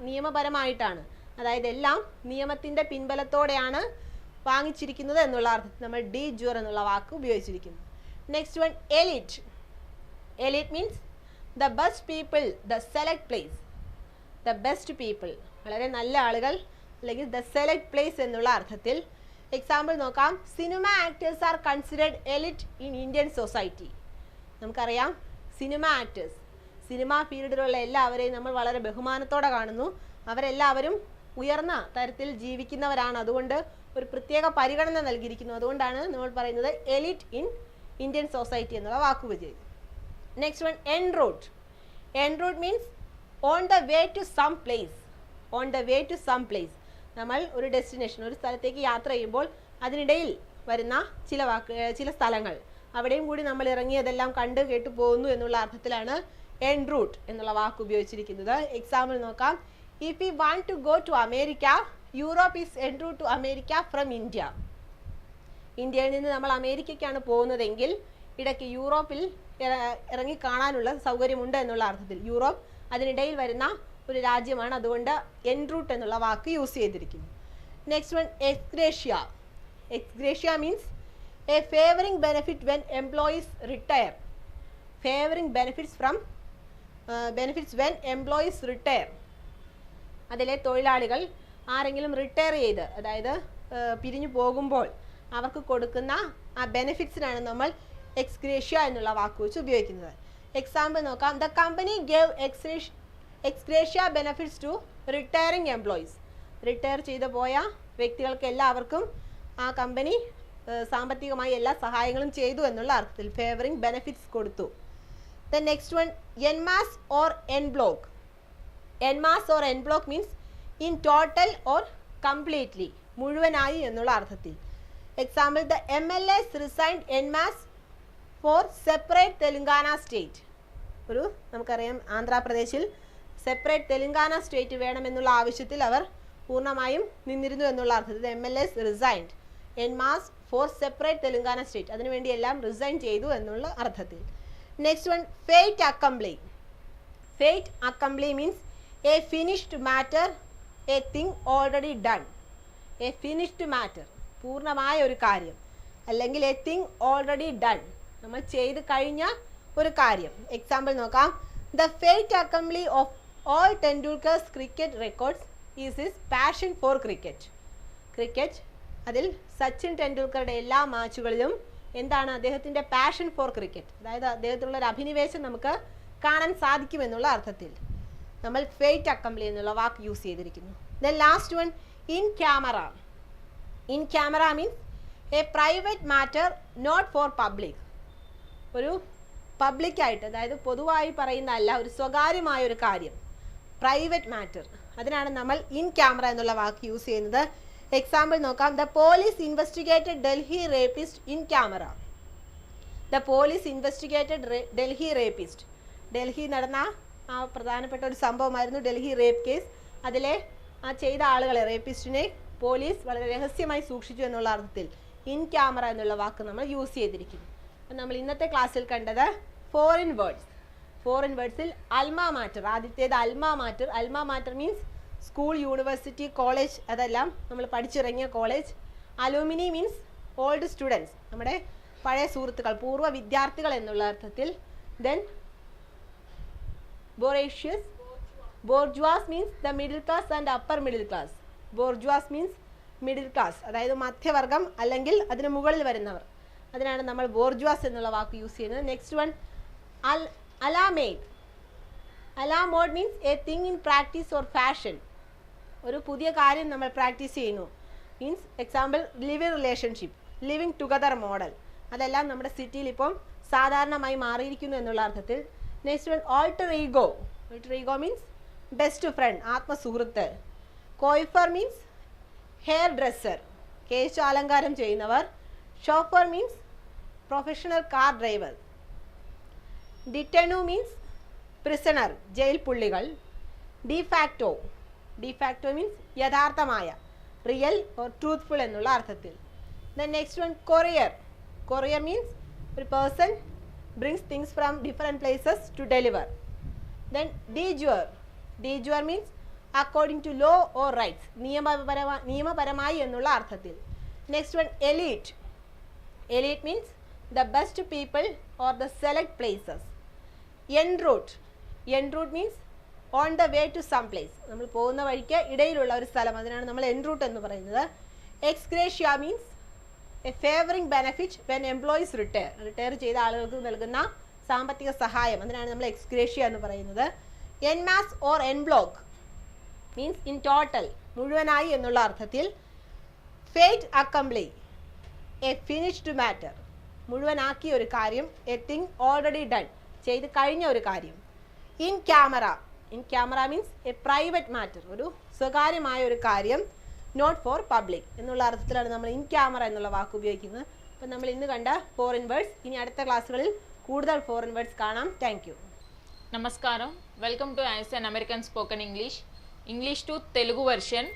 S2: നിയമപരമായിട്ടാണ്, അതായത് എല്ലാം നിയമത്തിൻ്റെ പിൻബലത്തോടെയാണ് വാങ്ങിച്ചിരിക്കുന്നത് എന്നുള്ള അർത്ഥത്തിൽ നമ്മൾ ഡീജുവർ എന്നുള്ള വാക്ക് ഉപയോഗിച്ചിരിക്കുന്നു. Next one, elite. Elite means the best people, the select place. The best people, വളരെ നല്ല ആളുകൾ അല്ലെങ്കിൽ ദ സെലക്ട് പ്ലേസ് എന്നുള്ള അർത്ഥത്തിൽ. എക്സാമ്പിൾ നോക്കാം. Cinema actors are considered എലിറ്റ് in Indian society. നമുക്കറിയാം സിനിമ ആക്ടേഴ്സ്, സിനിമാ ഫീൽഡിലുള്ള എല്ലാവരെയും നമ്മൾ വളരെ ബഹുമാനത്തോടെ കാണുന്നു. അവരെല്ലാവരും ഉയർന്ന തരത്തിൽ ജീവിക്കുന്നവരാണ്, അതുകൊണ്ട് ഒരു പ്രത്യേക പരിഗണന നൽകിയിരിക്കുന്നു. അതുകൊണ്ടാണ് നമ്മൾ പറയുന്നത് എലിറ്റ് ഇൻ ഇന്ത്യൻ സൊസൈറ്റി എന്നുള്ള വാക്ക് ഉപയോഗിച്ചത്. Next one, en route. En route means on the way to some place. On the way to some place, നമ്മൾ ഒരു ഡെസ്റ്റിനേഷൻ, ഒരു സ്ഥലത്തേക്ക് യാത്ര ചെയ്യുമ്പോൾ അതിനിടയിൽ വരുന്ന ചില സ്ഥലങ്ങൾ, അവിടെയും കൂടി നമ്മൾ ഇറങ്ങിയതെല്ലാം കണ്ട് കേട്ടു പോകുന്നു എന്നുള്ള അർത്ഥത്തിലാണ് എൻറൂട്ട് എന്നുള്ള വാക്ക് ഉപയോഗിച്ചിരിക്കുന്നത്. എക്സാമ്പിൾ നോക്കാം. If you want to go to America, Europe is en route to America from India. ഇന്ത്യയിൽ നിന്ന് നമ്മൾ അമേരിക്കയ്ക്കാണ് പോകുന്നതെങ്കിൽ ഇടയ്ക്ക് യൂറോപ്പിൽ ഇറങ്ങി കാണാനുള്ള സൗകര്യമുണ്ട് എന്നുള്ള അർത്ഥത്തിൽ. യൂറോപ്പ് അതിനിടയിൽ വരുന്ന ഒരു രാജ്യമാണ്, അതുകൊണ്ട് എൻറൂട്ട് എന്നുള്ള വാക്ക് യൂസ് ചെയ്തിരിക്കുന്നു. Next one, ex gratia. Ex gratia means a favoring benefit when employees retire. Favoring benefits from benefits when employees retire. അതിലെ തൊഴിലാളികൾ ആരെങ്കിലും റിട്ടയർ ചെയ്ത് അതായത് പിരിഞ്ഞു പോകുമ്പോൾ അവർക്ക് കൊടുക്കുന്ന ആ ബെനിഫിറ്റ്സിനാണ് നമ്മൾ എക്സ് ഗ്രേഷ്യ എന്നുള്ള വാക്ക് വെച്ച് ഉപയോഗിക്കുന്നത്. എക്സാമ്പിൾ നോക്കാം. The company gave ex gratia benefits to retiring employees. Retire ചെയ്തു പോയ വ്യക്തികൾക്ക് എല്ലാവർക്കും ആ കമ്പനി സാമ്പത്തികമായി എല്ലാ സഹായങ്ങളും ചെയ്തു എന്നുള്ള അർത്ഥത്തിൽ ഫേവറിംഗ് ബെനിഫിറ്റ്സ് കൊടുത്തു. The next one en masse or en bloc. En masse or en bloc means in total or completely, മുഴുവനായി എന്നുള്ള അർത്ഥത്തിൽ. Example the MLAs resigned en masse for separate Telangana state. ഒരു നമുക്കറിയാം ആന്ധ്രാപ്രദേശിൽ സെപ്പറേറ്റ് തെലുങ്കാന സ്റ്റേറ്റ് വേണമെന്നുള്ള ആവശ്യത്തിൽ അവർ പൂർണ്ണമായും നിന്നിരുന്നു എന്നുള്ള അർത്ഥത്തിൽ MLAs resigned en masse for separate Telangana state, അതിനുവേണ്ടി എല്ലാം റിസൈൻ ചെയ്തു എന്നുള്ള അർത്ഥത്തിൽ. Next one fait accompli. Fait accompli means a finished matter, a thing already done. A finished matter, പൂർണ്ണമായ ഒരു കാര്യം, അല്ലെങ്കിൽ എ തിങ് ഓൾറെഡി ഡൺ, നമ്മൾ ചെയ്ത് കഴിഞ്ഞ ഒരു കാര്യം. എക്സാമ്പിൾ നോക്കാം. The fait accompli of all Tendulkar's cricket records is his passion for cricket. Cricket, അതിൽ സച്ചിൻ ടെണ്ടുൽക്കറുടെ എല്ലാ മാച്ചുകളിലും എന്താണ് അദ്ദേഹത്തിൻ്റെ പാഷൻ ഫോർ ക്രിക്കറ്റ്, അതായത് അദ്ദേഹത്തിലുള്ള ഒരു അഭിനിവേശം നമുക്ക് കാണാൻ സാധിക്കുമെന്നുള്ള അർത്ഥത്തിൽ നമ്മൾ ഫേറ്റ് അക്കംപ്ലി എന്നുള്ള വാക്ക് യൂസ് ചെയ്തിരിക്കുന്നു. Then last one in camera. In camera means a private matter not for public. ഒരു പബ്ലിക്കായിട്ട്, അതായത് പൊതുവായി പറയുന്ന അല്ല, ഒരു സ്വകാര്യമായ ഒരു കാര്യം, പ്രൈവറ്റ് മാറ്റർ, അതിനാണ് നമ്മൾ ഇൻ ക്യാമറ എന്നുള്ള വാക്ക് യൂസ് ചെയ്യുന്നത്. എക്സാമ്പിൾ നോക്കാം. The police investigated Delhi rapist in camera. The police investigated Delhi rapist. Delhi നടന്ന ആ പ്രധാനപ്പെട്ട ഒരു സംഭവമായിരുന്നു ഡൽഹി റേപ്പ് കേസ്. അതിലെ ആ ചെയ്ത ആളുകളെ, റേപ്പിസ്റ്റിനെ പോലീസ് വളരെ രഹസ്യമായി സൂക്ഷിച്ചു എന്നുള്ള അർത്ഥത്തിൽ ഇൻ ക്യാമറ എന്നുള്ള വാക്ക് നമ്മൾ യൂസ് ചെയ്തിരിക്കുന്നു. അപ്പം നമ്മൾ ഇന്നത്തെ ക്ലാസ്സിൽ കണ്ടത് ഫോറിൻ വേർഡ്സ്. ഫോറിൻ വേർഡ്സിൽ അൽമ മാറ്റർ, ആദ്യത്തേത് alma mater. Alma mater means school, university, college, അതെല്ലാം നമ്മൾ പഠിച്ചിറങ്ങിയ college. Alumni means old students, നമ്മുടെ പഴയ സുഹൃത്തുക്കൾ, പൂർവ്വ വിദ്യാർത്ഥികൾ എന്നുള്ള അർത്ഥത്തിൽ. Then bourgeois, bourgeois means the middle class and upper middle class. Bourgeois means middle class, അതായത് മധ്യവർഗം അല്ലെങ്കിൽ അതിന് മുകളിൽ വരുന്നവർ, അതിനാണ് നമ്മൾ ബോർജ്വാസ് എന്നുള്ള വാക്ക് യൂസ് ചെയ്യുന്നത്. Next one a la mode. A la mode means a thing in practice or fashion. ഒരു പുതിയ കാര്യം നമ്മൾ പ്രാക്ടീസ് ചെയ്യുന്നു. Means example living relationship, living together model, അതെല്ലാം നമ്മുടെ സിറ്റിയിൽ ഇപ്പം സാധാരണമായി മാറിയിരിക്കുന്നു എന്നുള്ള അർത്ഥത്തിൽ. Next one alter ego. Alter ego means best friend, ആത്മസുഹൃത്ത്. കോയിഫർ മീൻസ് ഹെയർ ഡ്രസ്സർ, കേശാലങ്കാരം ചെയ്യുന്നവർ. Chauffeur means professional car driver. Detenu means prisoner, ജയിൽ പുള്ളികൾ. ഡിഫാക്റ്റോ, ഡിഫാക്റ്റോ മീൻസ് യഥാർത്ഥമായ, റിയൽ ഓർ ട്രൂത്ത്ഫുൾ എന്നുള്ള അർത്ഥത്തിൽ. Then next one courier. Courier means ഒരു person brings things from different places to deliver. Then de jure. De jure means according to law or rights, നിയമപരമായി എന്നുള്ള അർത്ഥത്തിൽ. Next one elite. Elite means the best people or the select places. En route. En route means on the way to some place, നമ്മൾ പോകുന്ന വഴിക്ക് ഇടയിലുള്ള ഒരു സ്ഥലം, അതിനാണ് നമ്മൾ en route എന്ന് പറയുന്നത്. Ex gratia means A favouring benefit when employees retire. Retire ചെയ്ത ആളുകൾക്ക് നൽകുന്ന സാമ്പത്തിക സഹായം, അതിനാണ് നമ്മൾ എക്സ് ഗ്രേഷ്യ എന്ന് പറയുന്നത്. N masse or en bloc means in total, മുഴുവനായി എന്നുള്ള അർത്ഥത്തിൽ. ഫേറ്റ് അക്കംപ്ലി, എ ഫിനിഷ്ഡ് മാറ്റർ, മുഴുവനാക്കിയ ഒരു കാര്യം. എ തിങ് ഓൾറെഡി ഡൺ, ചെയ്ത് കഴിഞ്ഞ ഒരു കാര്യം. In camera. In camera means a private matter, ഒരു സ്വകാര്യമായ ഒരു കാര്യം. നോട്ട് ഫോർ പബ്ലിക് എന്നുള്ള അർത്ഥത്തിലാണ് നമ്മൾ ഇൻ ക്യാമറ എന്നുള്ള വാക്ക് ഉപയോഗിക്കുന്നത്. അപ്പം നമ്മൾ ഇന്ന് കണ്ട ഫോറിൻ വേർഡ്സ്, ഇനി അടുത്ത ക്ലാസ്സുകളിൽ കൂടുതൽ ഫോറിൻ വേർഡ്സ് കാണാം. Thank you.
S3: నమస్కారం, welcome to ISN American spoken English to Telugu version.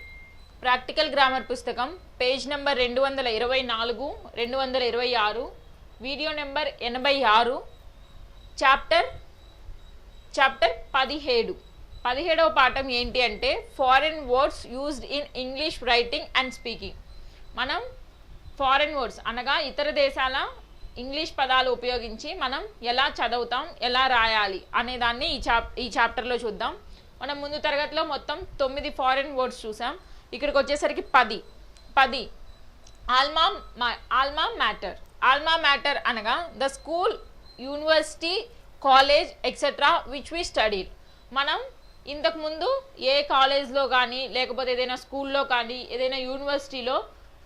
S3: Practical grammar పుస్తకం page number 224, 226, video number 86, chapter 17. 17వ పాఠం ఏంటి అంటే foreign words used in English writing and speaking. మనం ఫారెన్ వర్డ్స్ అనగా ఇతర దేశాల ఇంగ్లీష్ పదాలు ఉపయోగించి మనం ఎలా చదువుతాం, ఎలా రాయాలి అనే దాన్ని ఈ చాప్టర్లో చూద్దాం. మనం ముందు తరగతిలో మొత్తం 9 ఫారెన్ వర్డ్స్ చూసాం. ఇక్కడికి వచ్చేసరికి 10. Alma mater. ఆల్మా మ్యాటర్ అనగా the school, university, college etcetera which we studied. మనం ఇంతకుముందు ఏ కాలేజ్లో కానీ లేకపోతే ఏదైనా స్కూల్లో కానీ ఏదైనా యూనివర్సిటీలో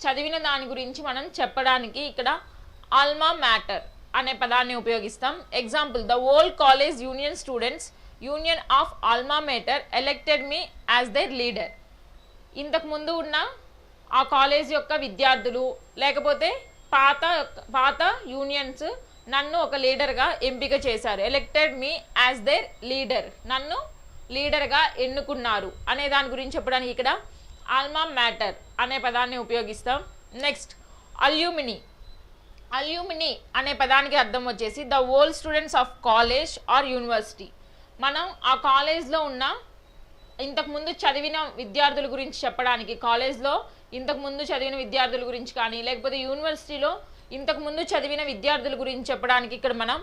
S3: చదివిన దాని గురించి మనం చెప్పడానికి ఇక్కడ ఆల్మా మ్యాటర్ అనే పదాన్ని ఉపయోగిస్తాం. Example, the old college union students union of alma mater elected me as their leader. ఇంతకుముందు ఉన్న ఆ కాలేజ్ యొక్క విద్యార్థులు లేకపోతే పాత యూనియన్స్ నన్ను ఒక లీడర్గా ఎంపిక చేశారు. Elected me as their leader, నన్ను లీడర్గా ఎన్నుకున్నారు అనే దాని గురించి చెప్పడానికి ఇక్కడ ఆల్మా మ్యాటర్ అనే పదాన్ని ఉపయోగిస్తాం. Next, alumni. అల్యూమినీ అనే పదానికి అర్థం వచ్చేసి the old students of college are university. మనం ఆ కాలేజ్లో ఉన్న ఇంతకుముందు చదివిన విద్యార్థుల గురించి చెప్పడానికి, కాలేజ్లో ఇంతకుముందు చదివిన విద్యార్థుల గురించి కానీ లేకపోతే యూనివర్సిటీలో ఇంతకుముందు చదివిన విద్యార్థుల గురించి చెప్పడానికి ఇక్కడ మనం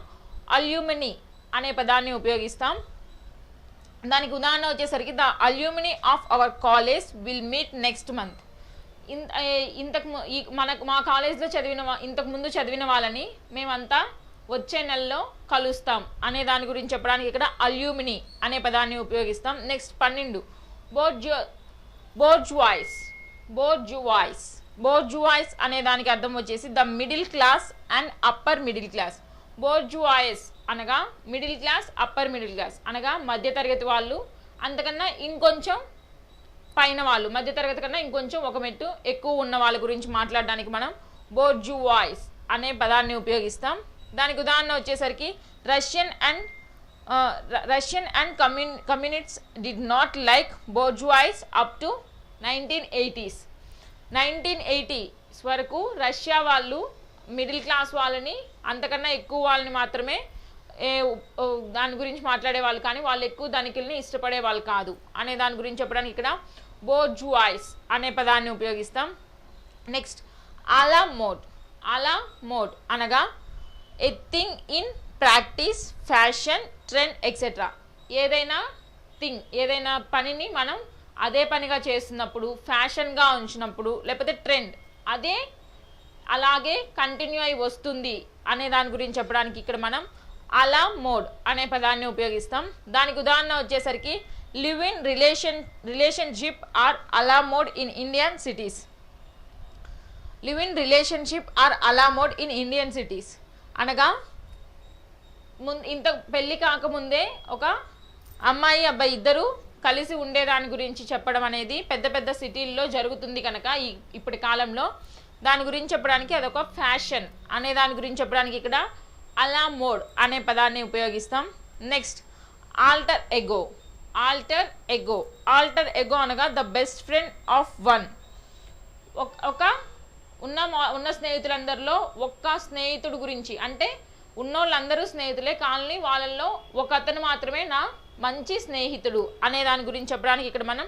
S3: అల్యూమినీ అనే పదాన్ని ఉపయోగిస్తాం. దానికి ఉదాహరణ వచ్చేసరికి the alumni of our college will meet next month. మా కాలేజ్లో ఇంతకుముందు చదివిన వాళ్ళని మేమంతా వచ్చే నెలలో కలుస్తాం అనే దాని గురించి చెప్పడానికి ఇక్కడ అల్యూమినీ అనే పదాన్ని ఉపయోగిస్తాం. నెక్స్ట్ 12, బోర్జువాయిస్. బోర్జువాయిస్ అనే దానికి అర్థం వచ్చేసి the middle class and upper middle class. Bourgeois అనగా middle class, upper middle class అనగా మధ్యతరగతి వాళ్ళు, అంతకన్నా ఇంకొంచెం పైన వాళ్ళు, మధ్యతరగతి కన్నా ఇంకొంచెం ఒక మెట్టు ఎక్కువ ఉన్న వాళ్ళ గురించి మాట్లాడడానికి మనం బోర్జువాయిస్ అనే పదాన్ని ఉపయోగిస్తాం. దానికి ఉదాహరణ వచ్చేసరికి Russian and communists did not like bourgeois up to 1980s. 1980s వరకు రష్యా వాళ్ళు మిడిల్ క్లాస్ వాళ్ళని, అంతకన్నా ఎక్కువ వాళ్ళని మాత్రమే దాని గురించి మాట్లాడేవాళ్ళు, కానీ వాళ్ళు ఎక్కువ ధనికుల్ని ఇష్టపడే వాళ్ళు కాదు అనే దాని గురించి చెప్పడానికి ఇక్కడ బోర్జువాయిస్ అనే పదాన్ని ఉపయోగిస్తాం. నెక్స్ట్, అలా మోడ్ అనగా a thing in practice, fashion, trend etcetera. ఏదైనా పనిని మనం అదే పనిగా చేస్తున్నప్పుడు, ఫ్యాషన్గా ఉంచినప్పుడు, లేకపోతే ట్రెండ్ అలాగే కంటిన్యూ అయి వస్తుంది అనే దాని గురించి చెప్పడానికి ఇక్కడ మనం అలా మోడ్ అనే పదాన్ని ఉపయోగిస్తాం. దానికి ఉదాహరణ వచ్చేసరికి live in relationship are a la mode in Indian cities. Live in relationship are a la mode in Indian cities అనగా ఇంత పెళ్ళి కాకముందే ఒక అమ్మాయి అబ్బాయి ఇద్దరు కలిసి ఉండేదాని గురించి చెప్పడం అనేది పెద్ద పెద్ద సిటీల్లో జరుగుతుంది కనుక ఇప్పటి కాలంలో దాని గురించి చెప్పడానికి అదొక ఫ్యాషన్ అనే దాని గురించి చెప్పడానికి ఇక్కడ అలా మోడ్ అనే పదాన్ని ఉపయోగిస్తాం. నెక్స్ట్, ఆల్టర్ ఎగో అనగా the best friend of one. ఉన్న స్నేహితులందరిలో ఒక్క స్నేహితుడు గురించి, అంటే ఉన్నోళ్ళందరూ స్నేహితులే కానీ వాళ్ళల్లో ఒక అతను మాత్రమే నా మంచి స్నేహితుడు అనే దాని గురించి చెప్పడానికి ఇక్కడ మనం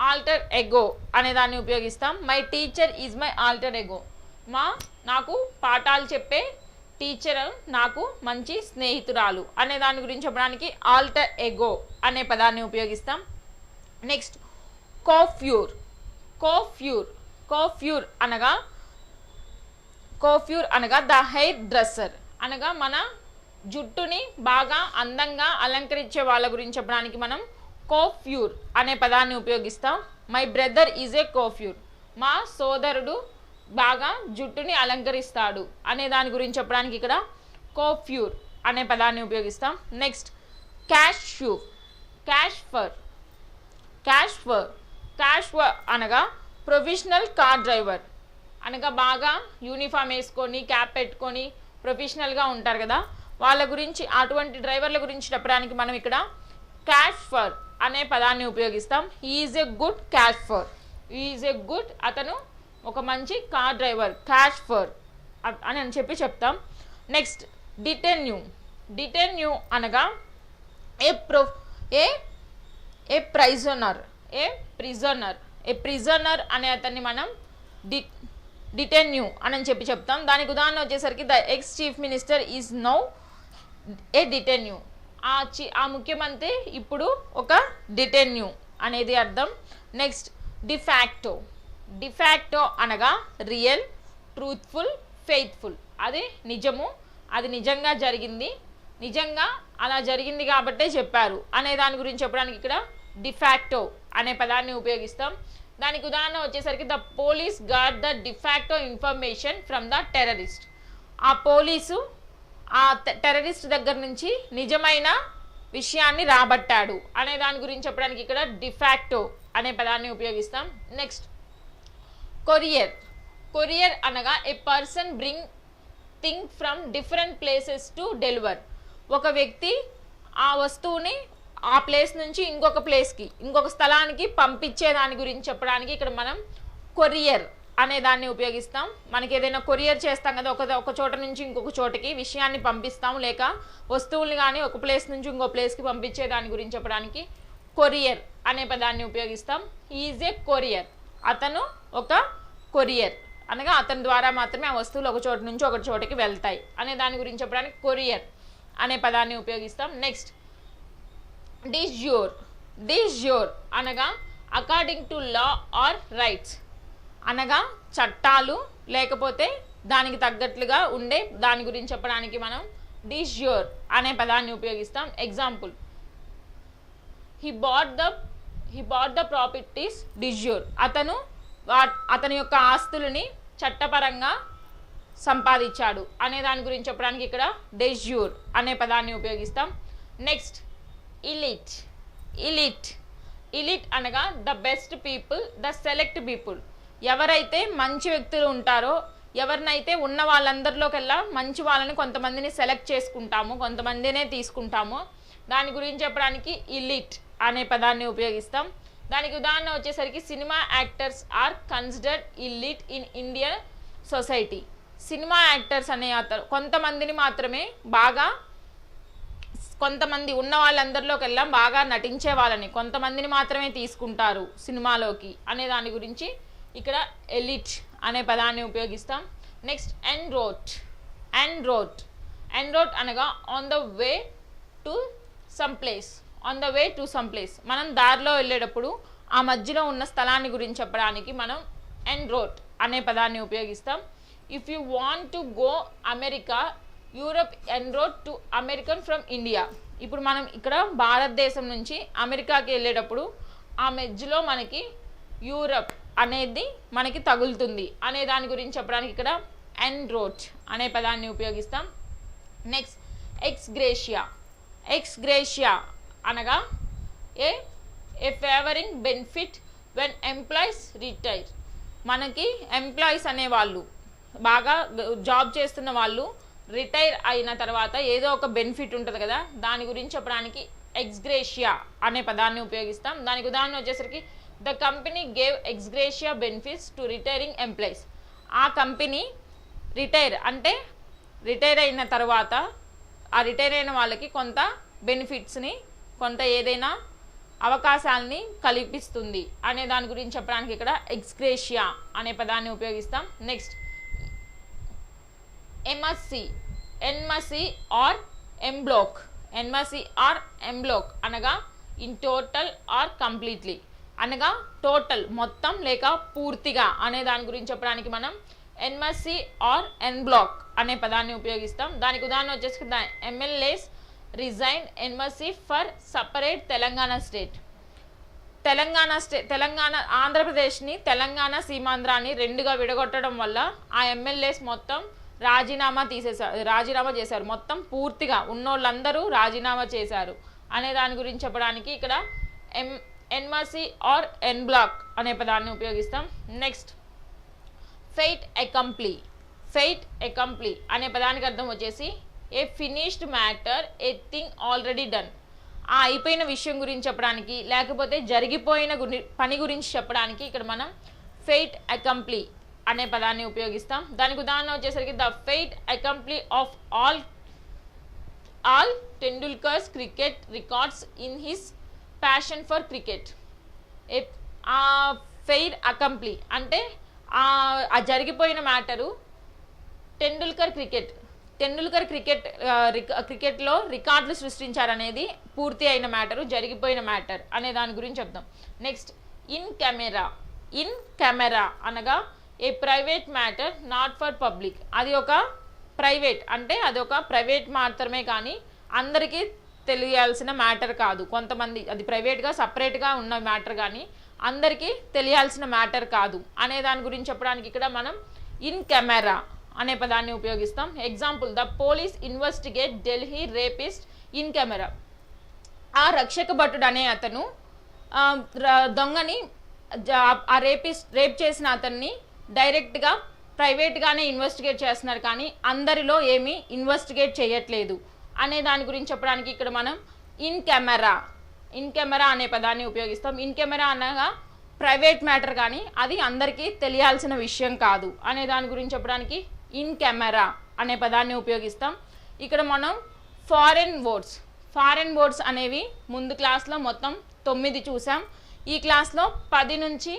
S3: ఆల్టర్ ఎగో అనే దాన్ని ఉపయోగిస్తాం. My teacher is my alter ego. నాకు పాఠాలు చెప్పే టీచర్ నాకు మంచి స్నేహితురాలు అనే దాని గురించి చెప్పడానికి ఆల్టర్ ఎగో అనే పదాన్ని ఉపయోగిస్తాం. నెక్స్ట్, కోఫ్యూర్ అనగా ద హెయిర్ డ్రెస్సర్ అనగా మన జుట్టుని బాగా అందంగా అలంకరించే వాళ్ళ గురించి చెప్పడానికి మనం కోఫ్యూర్ అనే పదాన్ని ఉపయోగిస్తాం. My brother is a coiffeur. మా సోదరుడు బాగా జుట్టుని అలంకరిస్తాడు అనే దాని గురించి చెప్పడానికి ఇక్కడ కోఫ్యూర్ అనే పదాన్ని ఉపయోగిస్తాం. నెక్స్ట్, క్యాష్ ఫర్ అనగా ప్రొఫెషనల్ కార్ డ్రైవర్ అనగా బాగా యూనిఫామ్ వేసుకొని క్యాప్ పెట్టుకొని ప్రొఫెషనల్గా ఉంటారు కదా, వాళ్ళ గురించి, అటువంటి డ్రైవర్ల గురించి చెప్పడానికి మనం ఇక్కడ క్యాష్ ఫర్ అనే పదాన్ని ఉపయోగిస్తాం. Is a good cash for. అతను ఒక మంచి కార్ డ్రైవర్, క్యాష్ ఫర్ అని చెప్పి చెప్తాం. నెక్స్ట్, డిటెన్యూ అనగా ఏ ప్రిజనర్ అనే అతన్ని మనం డిటెన్యూ అని చెప్పి చెప్తాం. దానికి ఉదాహరణ వచ్చేసరికి the ex chief minister is now a detenu. ఆ ముఖ్యమంత్రి ఇప్పుడు ఒక డిటెన్యూ అనేది అర్థం. Next de facto. డిఫాక్టో అనగా రియల్, ట్రూత్ఫుల్, ఫెయిత్ఫుల్. అది నిజము, అది నిజంగా జరిగింది, నిజంగా అలా జరిగింది కాబట్టే చెప్పారు అనే దాని గురించి చెప్పడానికి ఇక్కడ డిఫాక్టో అనే పదాన్ని ఉపయోగిస్తాం. దానికి ఉదాహరణ వచ్చేసరికి the police got the de facto information from the terrorist. ఆ పోలీసు ఆ టెర్రరిస్ట్ దగ్గర నుంచి నిజమైన విషయాన్ని రాబట్టాడు అనే దాని గురించి చెప్పడానికి ఇక్కడ డిఫాక్టో అనే పదాన్ని ఉపయోగిస్తాం. Next courier. కొరియర్ అనగా a person bring thing from different places to deliver. ఒక వ్యక్తి ఆ వస్తువుని ఆ ప్లేస్ నుంచి ఇంకొక ప్లేస్కి, ఇంకొక స్థలానికి పంపించే దాని గురించి చెప్పడానికి ఇక్కడ మనం కొరియర్ అనే దాన్ని ఉపయోగిస్తాం. మనకి ఏదైనా కొరియర్ చేస్తాం కదా, ఒక చోట నుంచి ఇంకొక చోటకి విషయాన్ని పంపిస్తాం, లేక వస్తువుల్ని కానీ ఒక ప్లేస్ నుంచి ఇంకో ప్లేస్కి పంపించే దాని గురించి చెప్పడానికి కొరియర్ అనే పదాన్ని ఉపయోగిస్తాం. Is a courier. అతను ఒక కొరియర్ అనగా అతని ద్వారా మాత్రమే ఆ వస్తువులు ఒక చోట నుంచి ఒక చోటకి వెళ్తాయి అనే దాని గురించి చెప్పడానికి కొరియర్ అనే పదాన్ని ఉపయోగిస్తాం. Next de jure. డిజ్యూర్ అనగా according to law or rights, అనగా చట్టాలు లేకపోతే దానికి తగ్గట్లుగా ఉండే దాని గురించి చెప్పడానికి మనం డిజ్యూర్ అనే పదాన్ని ఉపయోగిస్తాం. Example, he bought the properties de jure. అతని యొక్క ఆస్తులని చట్టపరంగా సంపాదించాడు అనే దాని గురించి చెప్పడానికి ఇక్కడ డెజ్యూర్ అనే పదాన్ని ఉపయోగిస్తాం. నెక్స్ట్ ఇలిట్. ఇలిట్. ఇలిట్ అనగా the best people, the select people. ఎవరైతే మంచి వ్యక్తులు ఉంటారో, ఎవరినైతే ఉన్న వాళ్ళందరిలోకెల్లా మంచి వాళ్ళని కొంతమందిని సెలెక్ట్ చేసుకుంటాము, కొంతమందినే తీసుకుంటాము, దాని గురించి చెప్పడానికి ఇలిట్ అనే పదాన్ని ఉపయోగిస్తాం. దానికి ఉదాహరణ వచ్చేసరికి cinema actors are considered elite in Indian society. Cinema actors అనే కొంతమందిని మాత్రమే బాగా, కొంతమంది ఉన్న వాళ్ళందరిలోకెల్లా బాగా నటించే వాళ్ళని కొంతమందిని మాత్రమే తీసుకుంటారు సినిమాలోకి అనే దాని గురించి ఇక్కడ ఎలిట్ అనే పదాన్ని ఉపయోగిస్తాం. నెక్స్ట్ ఎన్రోట్. ఎన్రోట్. ఎన్రోట్ అనగా on the way to some place. On the way to some place. మనం దారిలో వెళ్ళేటప్పుడు ఆ మధ్యలో ఉన్న స్థలాన్ని గురించి చెప్పడానికి మనం ఎన్రోట్ అనే పదాన్ని ఉపయోగిస్తాం. If you want to go America, Europe en route to American from India. ఇప్పుడు మనం ఇక్కడ భారతదేశం నుంచి అమెరికాకి వెళ్ళేటప్పుడు ఆ మధ్యలో మనకి యూరప్ అనేది మనకి తగులుతుంది అనే దాని గురించి చెప్పడానికి ఇక్కడ ఎన్రోట్ అనే పదాన్ని ఉపయోగిస్తాం. Next ex gratia. ఎక్స్గ్రేషియా అనగా a favoring benefit when employees retire. మనకి ఎంప్లాయీస్ అనేవాళ్ళు, బాగా జాబ్ చేస్తున్న వాళ్ళు రిటైర్ అయిన తర్వాత ఏదో ఒక బెనిఫిట్ ఉంటుంది కదా, దాని గురించి చెప్పడానికి ఎక్స్గ్రేషియా అనే పదాన్ని ఉపయోగిస్తాం. దానికి ఉదాహరణ వచ్చేసరికి the company gave ex gratia benefits to retiring employees. ఆ కంపెనీ రిటైర్ అంటే రిటైర్ అయిన తర్వాత ఆ రిటైర్ అయిన వాళ్ళకి కొంత బెనిఫిట్స్ని, కొంత ఏదైనా అవకాశాలని కల్పిస్తుంది అనే దాని గురించి చెప్పడానికి ఇక్కడ ఎక్స్గ్రేషియా అనే పదాన్ని ఉపయోగిస్తాం. Next MSC. NSC or en bloc. NSC or en bloc అనగా ఇన్ టోటల్ ఆర్ కంప్లీట్లీ, అనగా టోటల్ మొత్తం లేక పూర్తిగా అనే దాని గురించి చెప్పడానికి మనం ఎన్ఎస్సి ఆర్ ఎన్బ్లాక్ అనే పదాన్ని ఉపయోగిస్తాం. దానికి ఉదాహరణ వచ్చేసి the MLAs resign en masse for separate Telangana state. Telangana ఆంధ్రప్రదేశ్ని తెలంగాణ సీమాంధ్రాన్ని రెండుగా విడగొట్టడం వల్ల ఆ ఎమ్మెల్యేస్ మొత్తం రాజీనామా చేశారు. మొత్తం పూర్తిగా ఉన్నోళ్ళందరూ రాజీనామా చేశారు అనే దాని గురించి చెప్పడానికి ఇక్కడ ఎన్ఎస్సి ఆర్ ఎన్బ్లాక్ అనే పదాన్ని ఉపయోగిస్తాం. Next fait accompli. Fait accompli అనే పదానికి అర్థం వచ్చేసి a finished matter, a thing already done. ఆ అయిపోయిన విషయం గురించి చెప్పడానికి లేకపోతే జరిగిపోయిన పని గురించి చెప్పడానికి ఇక్కడ మనం ఫెయిట్ అకంప్లీ అనే పదాన్ని ఉపయోగిస్తాం. దానికి ఉదాహరణ వచ్చేసరికి the fait accompli of all Tendulkar's cricket records in his passion for cricket. ఆ ఫెయిట్ అకంప్లీ అంటే ఆ జరిగిపోయిన మ్యాటరు టెండూల్కర్ క్రికెట్లో రికార్డులు సృష్టించారనేది పూర్తి అయిన మ్యాటరు, జరిగిపోయిన మ్యాటర్ అనే దాని గురించి చెప్తాం. నెక్స్ట్ ఇన్ కెమెరా అనగా a private matter not for public. అది ఒక ప్రైవేట్, అంటే అది ఒక ప్రైవేట్ మాత్రమే కానీ అందరికీ తెలియాల్సిన మ్యాటర్ కాదు. కొంతమంది అది ప్రైవేట్గా సపరేట్గా ఉన్న మ్యాటర్ కానీ అందరికీ తెలియాల్సిన మ్యాటర్ కాదు అనే దాని గురించి చెప్పడానికి ఇక్కడ మనం ఇన్ కెమెరా అనే పదాన్ని ఉపయోగిస్తాం. Example, the police investigate Delhi rapist in camera. ఆ రక్షక భటుడు అనే అతను దొంగని రేప్ చేసిన అతన్ని డైరెక్ట్గా ప్రైవేట్గానే ఇన్వెస్టిగేట్ చేస్తున్నారు కానీ అందరిలో ఏమీ ఇన్వెస్టిగేట్ చేయట్లేదు అనే దాని గురించి చెప్పడానికి ఇక్కడ మనం ఇన్ కెమెరా అనే పదాన్ని ఉపయోగిస్తాం. ఇన్ కెమెరా అనగా ప్రైవేట్ మ్యాటర్ కానీ అది అందరికీ తెలియాల్సిన విషయం కాదు అనే దాని గురించి చెప్పడానికి ఇన్ కెమెరా అనే పదాన్ని ఉపయోగిస్తాం. ఇక్కడ మనం ఫారెన్ వర్డ్స్ అనేవి ముందు క్లాస్లో మొత్తం 9 చూసాం. ఈ క్లాస్లో 10 నుంచి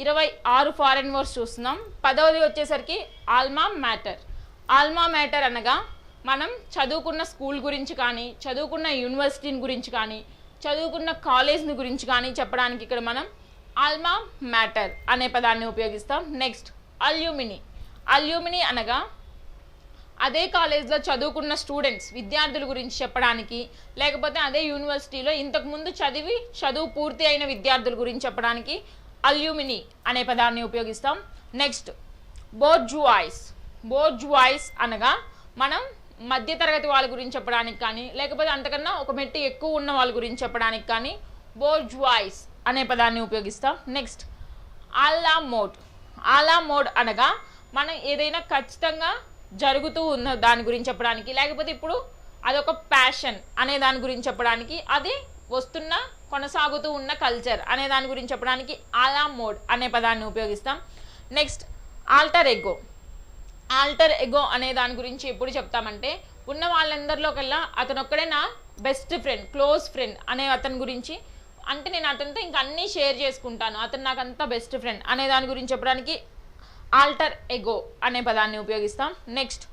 S3: 26 ఫారెన్ వర్డ్స్ చూస్తున్నాం. 10వది వచ్చేసరికి ఆల్మా మ్యాటర్ అనగా మనం చదువుకున్న స్కూల్ గురించి కానీ చదువుకున్న యూనివర్సిటీని గురించి కానీ చదువుకున్న కాలేజ్ని గురించి కానీ చెప్పడానికి ఇక్కడ మనం ఆల్మా మ్యాటర్ అనే పదాన్ని ఉపయోగిస్తాం. నెక్స్ట్ అల్యూమిని అనగా అదే కాలేజ్లో చదువుకున్న స్టూడెంట్స్ విద్యార్థుల గురించి చెప్పడానికి, లేకపోతే అదే యూనివర్సిటీలో ఇంతకుముందు చదువు పూర్తి అయిన విద్యార్థుల గురించి చెప్పడానికి అల్యూమిని అనే పదాన్ని ఉపయోగిస్తాం. నెక్స్ట్ బోర్జువాయిస్ అనగా మనం మధ్యతరగతి వాళ్ళ గురించి చెప్పడానికి కానీ లేకపోతే అంతకన్నా ఒక మెట్టు ఎక్కువ ఉన్న వాళ్ళ గురించి చెప్పడానికి కానీ బోర్జువాయిస్ అనే పదాన్ని ఉపయోగిస్తాం. నెక్స్ట్ ఆలా మోడ్ అనగా మనం ఏదైనా ఖచ్చితంగా జరుగుతూ ఉన్న దాని గురించి చెప్పడానికి, లేకపోతే ఇప్పుడు అదొక ప్యాషన్ అనే దాని గురించి చెప్పడానికి, అది కొనసాగుతూ ఉన్న కల్చర్ అనే దాని గురించి చెప్పడానికి ఆలా మోడ్ అనే పదాన్ని ఉపయోగిస్తాం. నెక్స్ట్ ఆల్టర్ ఎగో అనే దాని గురించి ఎప్పుడు చెప్తామంటే ఉన్న వాళ్ళందరిలో కల్లా అతను ఒక్కడే నా బెస్ట్ ఫ్రెండ్, క్లోజ్ ఫ్రెండ్ అనే అతని గురించి, అంటే నేను అతనితో ఇంకా అన్నీ షేర్ చేసుకుంటాను, అతను నాకు అంతా బెస్ట్ ఫ్రెండ్ అనే దాని గురించి చెప్పడానికి ఆల్టర్ ఎగో అనే పదాన్ని ఉపయోగిస్తాం. నెక్స్ట్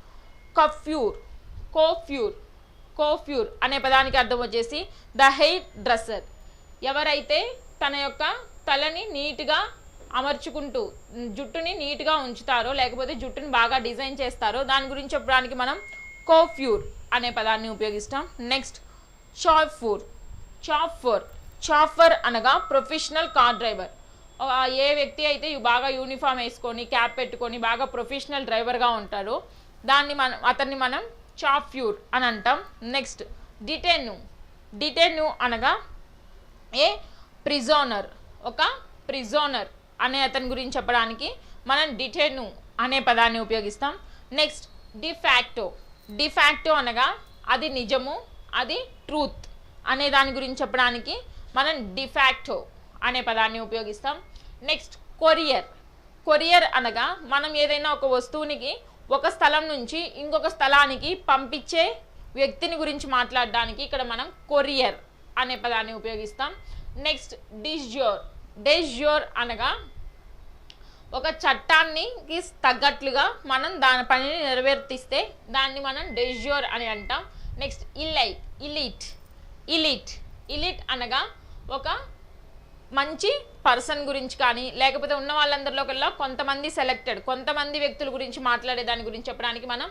S3: కోఫ్యూర్ అనే పదానికి అర్థం వచ్చేసి ద హెయిర్ డ్రెస్సర్. ఎవరైతే తన యొక్క తలని నీట్గా అమర్చుకుంటూ జుట్టుని నీట్గా ఉంచుతారో లేకపోతే జుట్టుని బాగా డిజైన్ చేస్తారో దాని గురించి చెప్పడానికి మనం కోఫ్యూర్ అనే పదాన్ని ఉపయోగిస్తాం. నెక్స్ట్ చాఫర్ అనగా ప్రొఫెషనల్ కార్ డ్రైవర్. ఏ వ్యక్తి అయితే బాగా యూనిఫామ్ వేసుకొని క్యాప్ పెట్టుకొని బాగా ప్రొఫెషనల్ డ్రైవర్గా ఉంటారో అతన్ని మనం చాఫ్యూర్ అని అంటాం. నెక్స్ట్ డిటెన్యూ అనగా ఏ ప్రిజోనర్ అనే అతని గురించి చెప్పడానికి మనం డిటెన్యూ అనే పదాన్ని ఉపయోగిస్తాం. నెక్స్ట్ డిఫాక్టో అనగా అది నిజము, అది ట్రూత్ అనే దాని గురించి చెప్పడానికి మనం డిఫాక్టో అనే పదాన్ని ఉపయోగిస్తాం. నెక్స్ట్ కొరియర్ అనగా మనం ఏదైనా ఒక వస్తువునికి ఒక స్థలం నుంచి ఇంకొక స్థలానికి పంపించే వ్యక్తిని గురించి మాట్లాడడానికి ఇక్కడ మనం కొరియర్ అనే పదాన్ని ఉపయోగిస్తాం. నెక్స్ట్ డెజ్యూర్ అనగా ఒక చట్టానికి తగ్గట్లుగా మనం దాని పనిని నెరవేర్తిస్తే దాన్ని మనం డెజ్యూర్ అని అంటాం. నెక్స్ట్ ఇలిట్ అనగా ఒక మంచి పర్సన్ గురించి కానీ లేకపోతే ఉన్న వాళ్ళందరిలో కల్లా కొంతమంది వ్యక్తుల గురించి మాట్లాడే దాని గురించి చెప్పడానికి మనం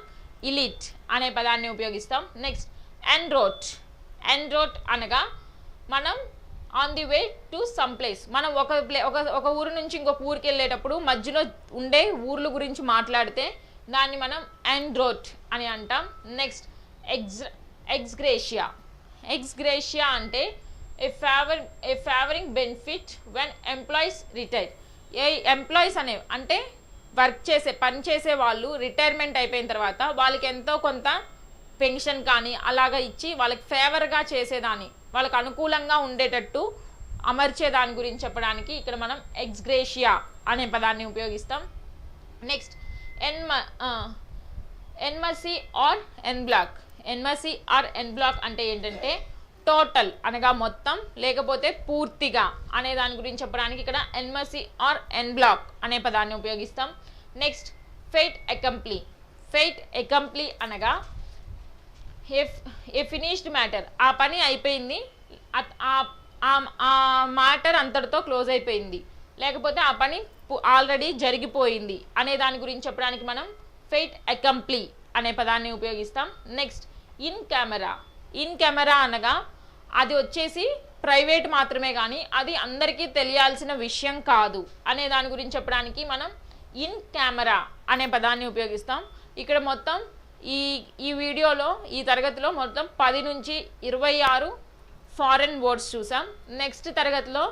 S3: ఇలిట్ అనే పదాన్ని ఉపయోగిస్తాం. నెక్స్ట్ ఎన్రోట్ అనగా మనం on the way to some place, మనం ఒక ఊరు నుంచి ఇంకొక ఊరికి వెళ్ళేటప్పుడు మధ్యలో ఉండే ఊర్ల గురించి మాట్లాడితే దాన్ని మనం ఎన్రోట్ అని అంటాం. నెక్స్ట్ ఎక్స్గ్రేషియా అంటే a favoring benefit when employees retire. Employees అంటే పనిచేసే వాళ్ళు రిటైర్మెంట్ అయిపోయిన తర్వాత వాళ్ళకి ఎంతో కొంత పెన్షన్ కానీ అలాగా ఇచ్చి వాళ్ళకి ఫేవర్గా చేసేదాన్ని, వాళ్ళకి అనుకూలంగా ఉండేటట్టు అమర్చే దాని గురించి చెప్పడానికి ఇక్కడ మనం ఎక్స్గ్రేషియా అనే పదాన్ని ఉపయోగిస్తాం. నెక్స్ట్ ఎన్మర్సీ ఆర్ ఎన్ బ్లాక్ అంటే ఏంటంటే టోటల్ అనగా మొత్తం లేకపోతే పూర్తిగా అనే దాని గురించి చెప్పడానికి ఇక్కడ ఎన్మసి ఆర్ ఎన్ బ్లాక్ అనే పదాన్ని ఉపయోగిస్తాం. Next fait accompli. Fait accompli అనగా ఏ ఫినిష్డ్ మ్యాటర్, ఆ పని అయిపోయింది, ఆ మ్యాటర్ అంతటితో క్లోజ్ అయిపోయింది, లేకపోతే ఆ పని ఆల్రెడీ జరిగిపోయింది అనే దాని గురించి చెప్పడానికి మనం ఫెయిట్ అకంప్లీ అనే పదాన్ని ఉపయోగిస్తాం. Next in camera. In camera అనగా అది వచ్చేసి ప్రైవేట్ మాత్రమే కానీ అది అందరికీ తెలియాల్సిన విషయం కాదు అనే దాని గురించి చెప్పడానికి మనం ఇన్ కెమెరా అనే పదాన్ని ఉపయోగిస్తాం. ఇక్కడ మొత్తం ఈ వీడియోలో ఈ తరగతిలో మొత్తం 10 నుంచి 26 ఫారెన్ వర్డ్స్ చూసాం. నెక్స్ట్ తరగతిలో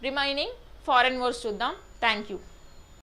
S3: రిమైనింగ్ ఫారెన్ వర్డ్స్ చూద్దాం. Thank you.